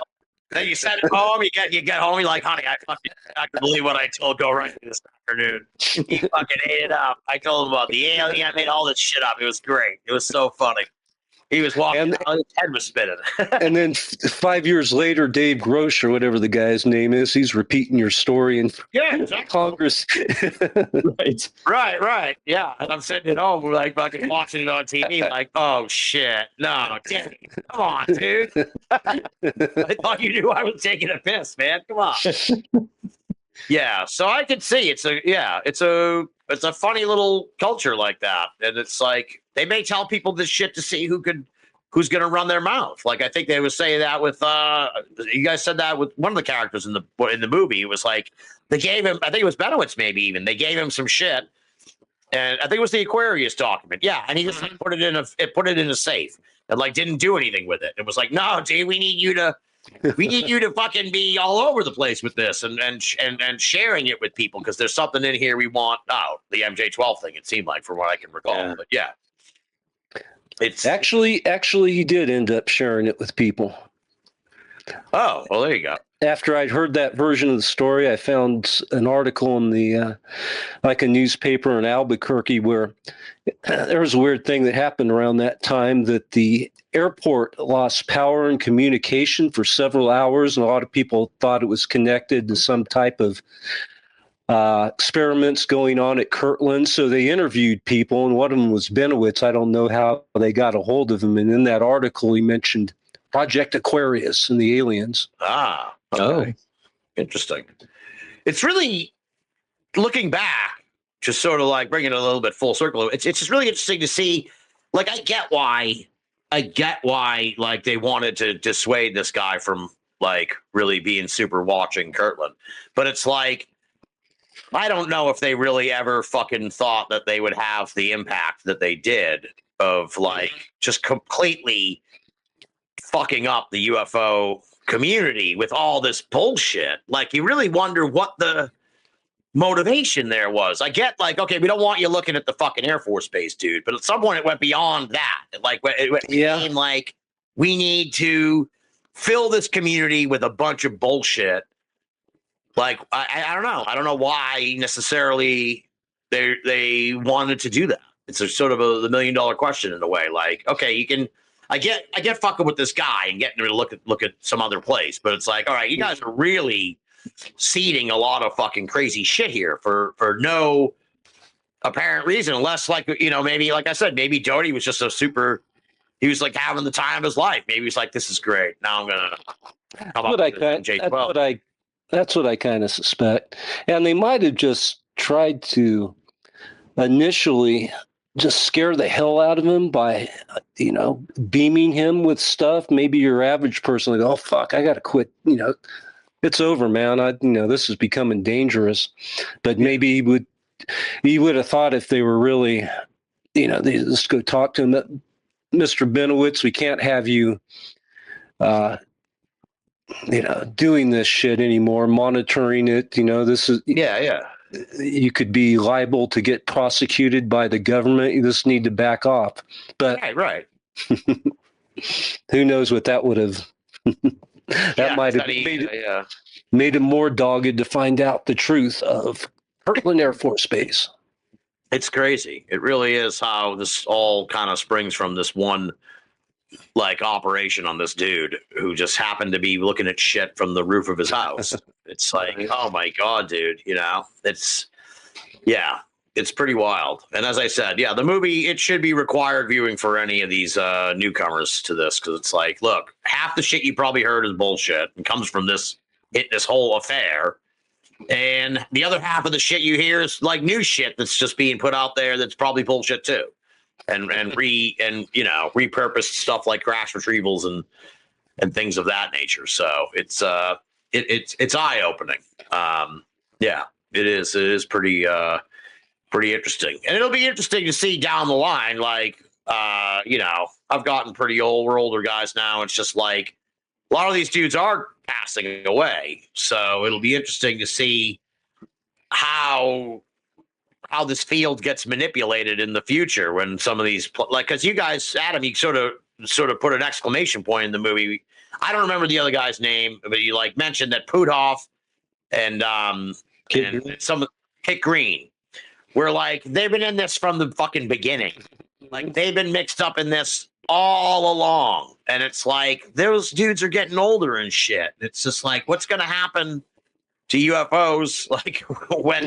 Then you send it home. You get home. You're like, honey, I can believe what I told Gorightly this afternoon. He fucking ate it up. I told him about the alien. I made all this shit up. It was great. It was so funny. He was walking out, his head was spinning. And then 5 years later, Dave Grosh, or whatever the guy's name is, he's repeating your story in Congress. Right. Yeah. And I'm sitting at home, we're like fucking watching it on TV, like, oh shit. No, Danny, come on, dude. I thought you knew I was taking a piss, man. Come on. Yeah. So I could see it's a funny little culture like that. And it's like, they may tell people this shit to see who's going to run their mouth. Like, I think they would say that with, you guys said that with one of the characters in the movie. It was like, they gave him, I think it was Bennewitz maybe even, they gave him some shit. And I think it was the Aquarius document. Yeah. And he just like, put it in a safe and like, didn't do anything with it. It was like, no, dude, we need you to fucking be all over the place with this and sharing it with people, because there's something in here we want out. The MJ-12 thing, it seemed like, from what I can recall. Yeah. But yeah. It's actually he did end up sharing it with people. Oh, well, there you go. After I'd heard that version of the story, I found an article in the like a newspaper in Albuquerque where there was a weird thing that happened around that time, that the airport lost power and communication for several hours, and a lot of people thought it was connected to some type of experiments going on at Kirtland. So they interviewed people, and one of them was Bennewitz. I don't know how they got a hold of him. And in that article, he mentioned Project Aquarius and the aliens. Ah, okay. Oh, interesting. It's really, looking back, just sort of like bringing it a little bit full circle. It's just really interesting to see. Like, I get why, like, they wanted to dissuade this guy from, like, really being super watching Kirtland. But it's like, I don't know if they really ever fucking thought that they would have the impact that they did of like just completely fucking up the UFO community with all this bullshit. Like, you really wonder what the motivation there was. I get like, okay, we don't want you looking at the fucking Air Force Base, dude. But at some point, it went beyond that. It became like, we need to fill this community with a bunch of bullshit. Like, I don't know. I don't know why necessarily they wanted to do that. It's a sort of the $1 million question in a way. Like, okay, you can. I get fucking with this guy and getting him to look at some other place, but it's like, all right, you guys are really seeding a lot of fucking crazy shit here for no apparent reason, unless, like, you know, maybe, like I said, maybe Doty was just he was like having the time of his life. Maybe he's like, this is great. Now I'm gonna come up with J12. That's what I kind of suspect. And they might have just tried to initially just scare the hell out of him by, you know, beaming him with stuff. Maybe your average person would go, oh, fuck, I got to quit. You know, it's over, man. This is becoming dangerous. But maybe he would have thought if they were really, you know, let's go talk to him. Mr. Bennewitz, we can't have you, doing this shit anymore, monitoring it. You know, this is, you could be liable to get prosecuted by the government. You just need to back off. But right. Who knows what that would have, might have made him more dogged to find out the truth of Kirtland Air Force Base. It's crazy. It really is how this all kind of springs from this one, like, operation on this dude who just happened to be looking at shit from the roof of his house. It's like, oh my God, dude, you know, it's pretty wild. And as I said, the movie, it should be required viewing for any of these newcomers to this, because it's like, look, half the shit you probably heard is bullshit and comes from this whole affair. And the other half of the shit you hear is like new shit that's just being put out there that's probably bullshit too. And repurposed stuff like crash retrievals and things of that nature. So it's eye opening. It is pretty interesting, and it'll be interesting to see down the line. Like, I've gotten pretty old. We're older guys now. It's just like a lot of these dudes are passing away. So it'll be interesting to see how this field gets manipulated in the future when some of these, like, because you guys, Adam, you sort of put an exclamation point in the movie. I don't remember the other guy's name, but you like mentioned that Puthoff and Kit Green were like, they've been in this from the fucking beginning. Like, they've been mixed up in this all along. And it's like, those dudes are getting older and shit. It's just like, what's going to happen to UFOs, like, when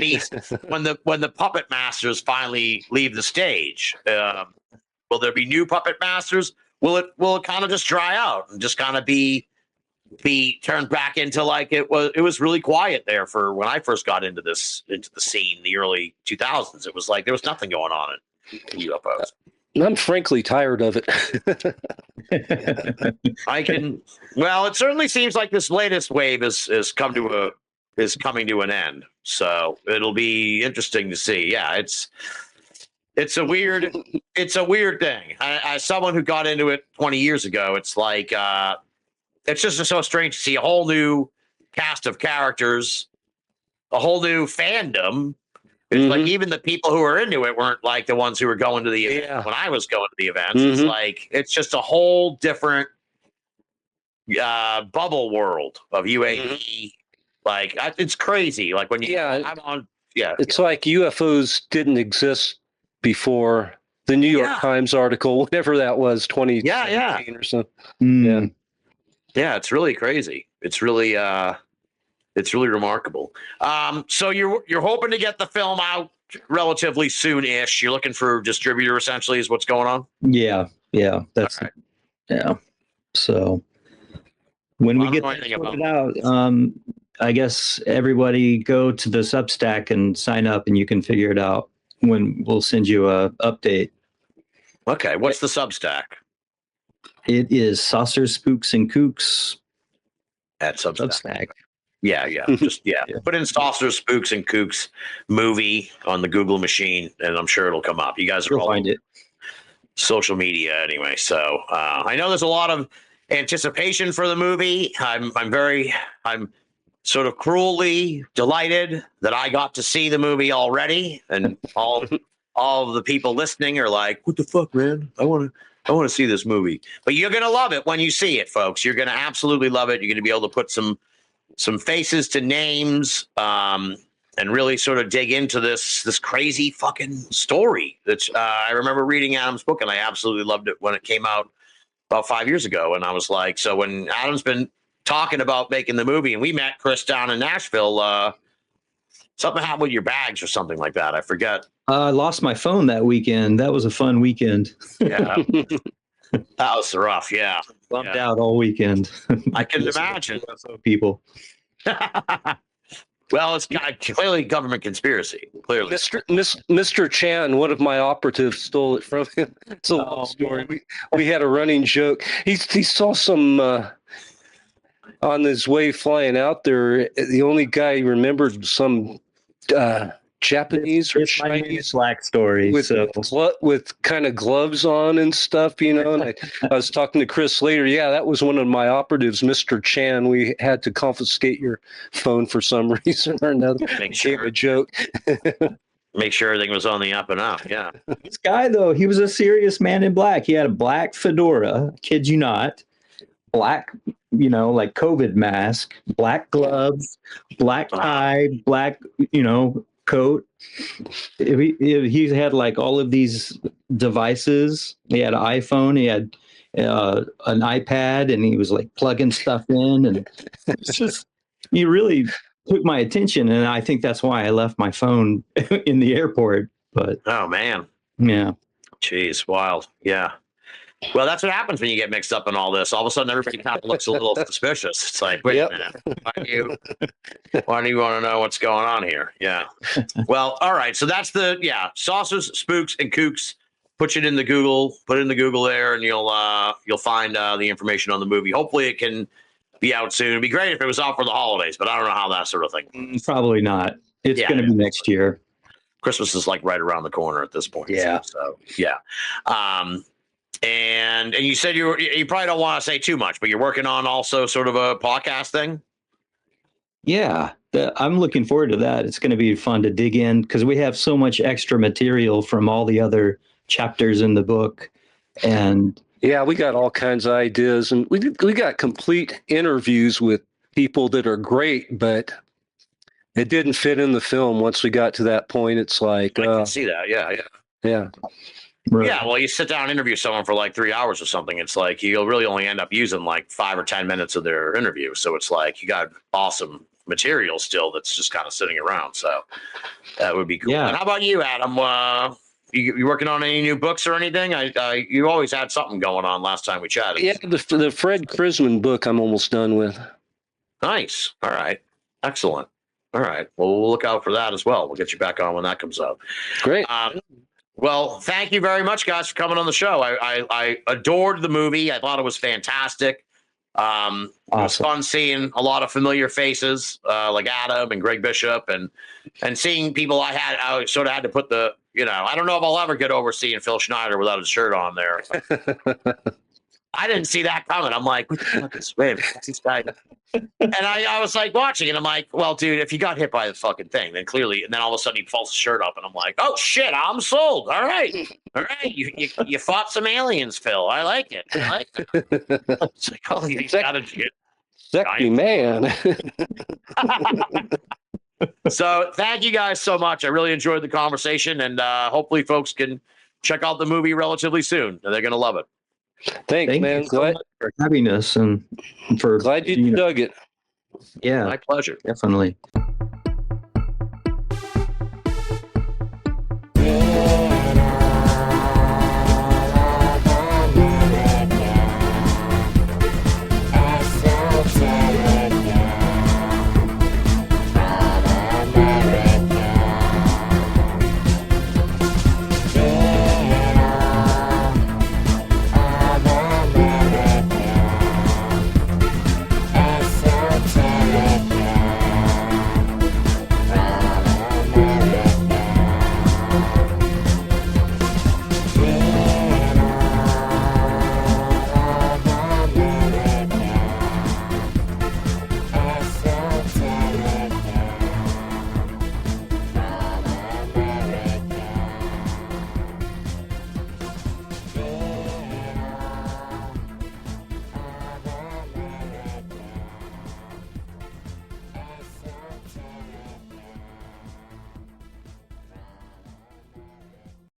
the puppet masters finally leave the stage? Will there be new puppet masters? Will it kind of just dry out and just kind of be turned back into, like, it was really quiet there for when I first got into the scene in the early 2000s. It was like there was nothing going on in UFOs. I'm frankly tired of it. Well, it certainly seems like this latest wave is coming to an end. So it'll be interesting to see. Yeah, it's a weird thing. As someone who got into it 20 years ago, it's like it's just so strange to see a whole new cast of characters, a whole new fandom. It's like even the people who were into it weren't like the ones who were going to the event when I was going to the events. It's like it's just a whole different bubble world of UAP. Like, it's crazy. Like when I'm on. Yeah, it's like UFOs didn't exist before the New York Times article, whatever that was, 2017 or something. Yeah, it's really crazy. It's really remarkable. So you're hoping to get the film out relatively soon-ish. You're looking for a distributor, essentially, is what's going on? Yeah. That's right. Yeah. So when we get that sorted out, I guess everybody go to the Substack and sign up, and you can figure it out when we'll send you a update. Okay, what's the Substack? It is Saucers, Spooks, and Kooks at Substack. Yeah. Just put in Saucers, Spooks, and Kooks movie on the Google machine, and I'm sure it'll come up. You guys are You'll all find it. social media anyway. So I know there's a lot of anticipation for the movie. I'm sort of cruelly delighted that I got to see the movie already, and all of the people listening are like, "What the fuck, man? I want to see this movie." But you're gonna love it when you see it, folks. You're gonna absolutely love it. You're gonna be able to put some faces to names, and really sort of dig into this crazy fucking story. That's I remember reading Adam's book, and I absolutely loved it when it came out about 5 years ago. And I was like, so when Adam's been talking about making the movie, and we met Chris down in Nashville, something happened with your bags or something like that. I forget. I lost my phone that weekend. That was a fun weekend. Yeah, that was rough. Yeah, Bumped out all weekend. I can imagine. People. Well, it's clearly government conspiracy. Clearly, Mr. Chan, one of my operatives, stole it from him. It's a long story. We had a running joke. He saw some on his way flying out there. The only guy he remembered was some Japanese or Chinese Slack story with kind of gloves on and stuff, you know. And I was talking to Chris later. Yeah, that was one of my operatives, Mr. Chan. We had to confiscate your phone for some reason or another. Became a joke. Make sure everything was on the up and up. Yeah. This guy, though, he was a serious man in black. He had a black fedora, kid you not, black, like COVID mask, black gloves, black tie, black, coat. He had like all of these devices. He had an iPhone, he had an iPad, and he was like plugging stuff in, and it's just, he really took my attention, and I think that's why I left my phone in the airport. But oh man, yeah, jeez, wild. Yeah. Well, that's what happens when you get mixed up in all this. All of a sudden, everybody kind of looks a little suspicious. It's like, wait a minute, why do you want to know what's going on here? Yeah. Well, all right. So that's Saucers, Spooks, and Kooks. Put it in the Google there, and you'll find the information on the movie. Hopefully, it can be out soon. It'd be great if it was out for the holidays, but I don't know how that sort of thing works. Probably not. It's going to be next year. Christmas is like right around the corner at this point. Yeah. So yeah. And you said you probably don't want to say too much, but you're working on also sort of a podcast thing. Yeah, I'm looking forward to that. It's going to be fun to dig in because we have so much extra material from all the other chapters in the book. And yeah, we got all kinds of ideas, and we got complete interviews with people that are great, but it didn't fit in the film. Once we got to that point, it's like I can see that. Yeah. right. Yeah, well, you sit down and interview someone for like 3 hours or something. It's like you'll really only end up using like 5 or 10 minutes of their interview. So it's like you got awesome material still that's just kind of sitting around. So that would be cool. Yeah. And how about you, Adam? You working on any new books or anything? You always had something going on last time we chatted. Yeah, the Fred Krisman book I'm almost done with. Nice. All right. Excellent. All right. Well, we'll look out for that as well. We'll get you back on when that comes out. Great. Well, thank you very much, guys, for coming on the show. I adored the movie. I thought it was fantastic. It was fun seeing a lot of familiar faces like Adam and Greg Bishop and seeing people I sort of had to put the, I don't know if I'll ever get over seeing Phil Schneider without his shirt on there. I didn't see that coming. I'm like, what the fuck is this guy? And I was like watching it. I'm like, well, dude, if you got hit by the fucking thing, then clearly, and then all of a sudden he pulls his shirt up, and I'm like, oh shit, I'm sold. All right. You fought some aliens, Phil. I like it. It's like, oh, you gotta get sexy man. So thank you guys so much. I really enjoyed the conversation, and hopefully folks can check out the movie relatively soon, and they're gonna love it. Thanks, man. You so much for having us and for glad you dug it. Yeah, my pleasure. Definitely.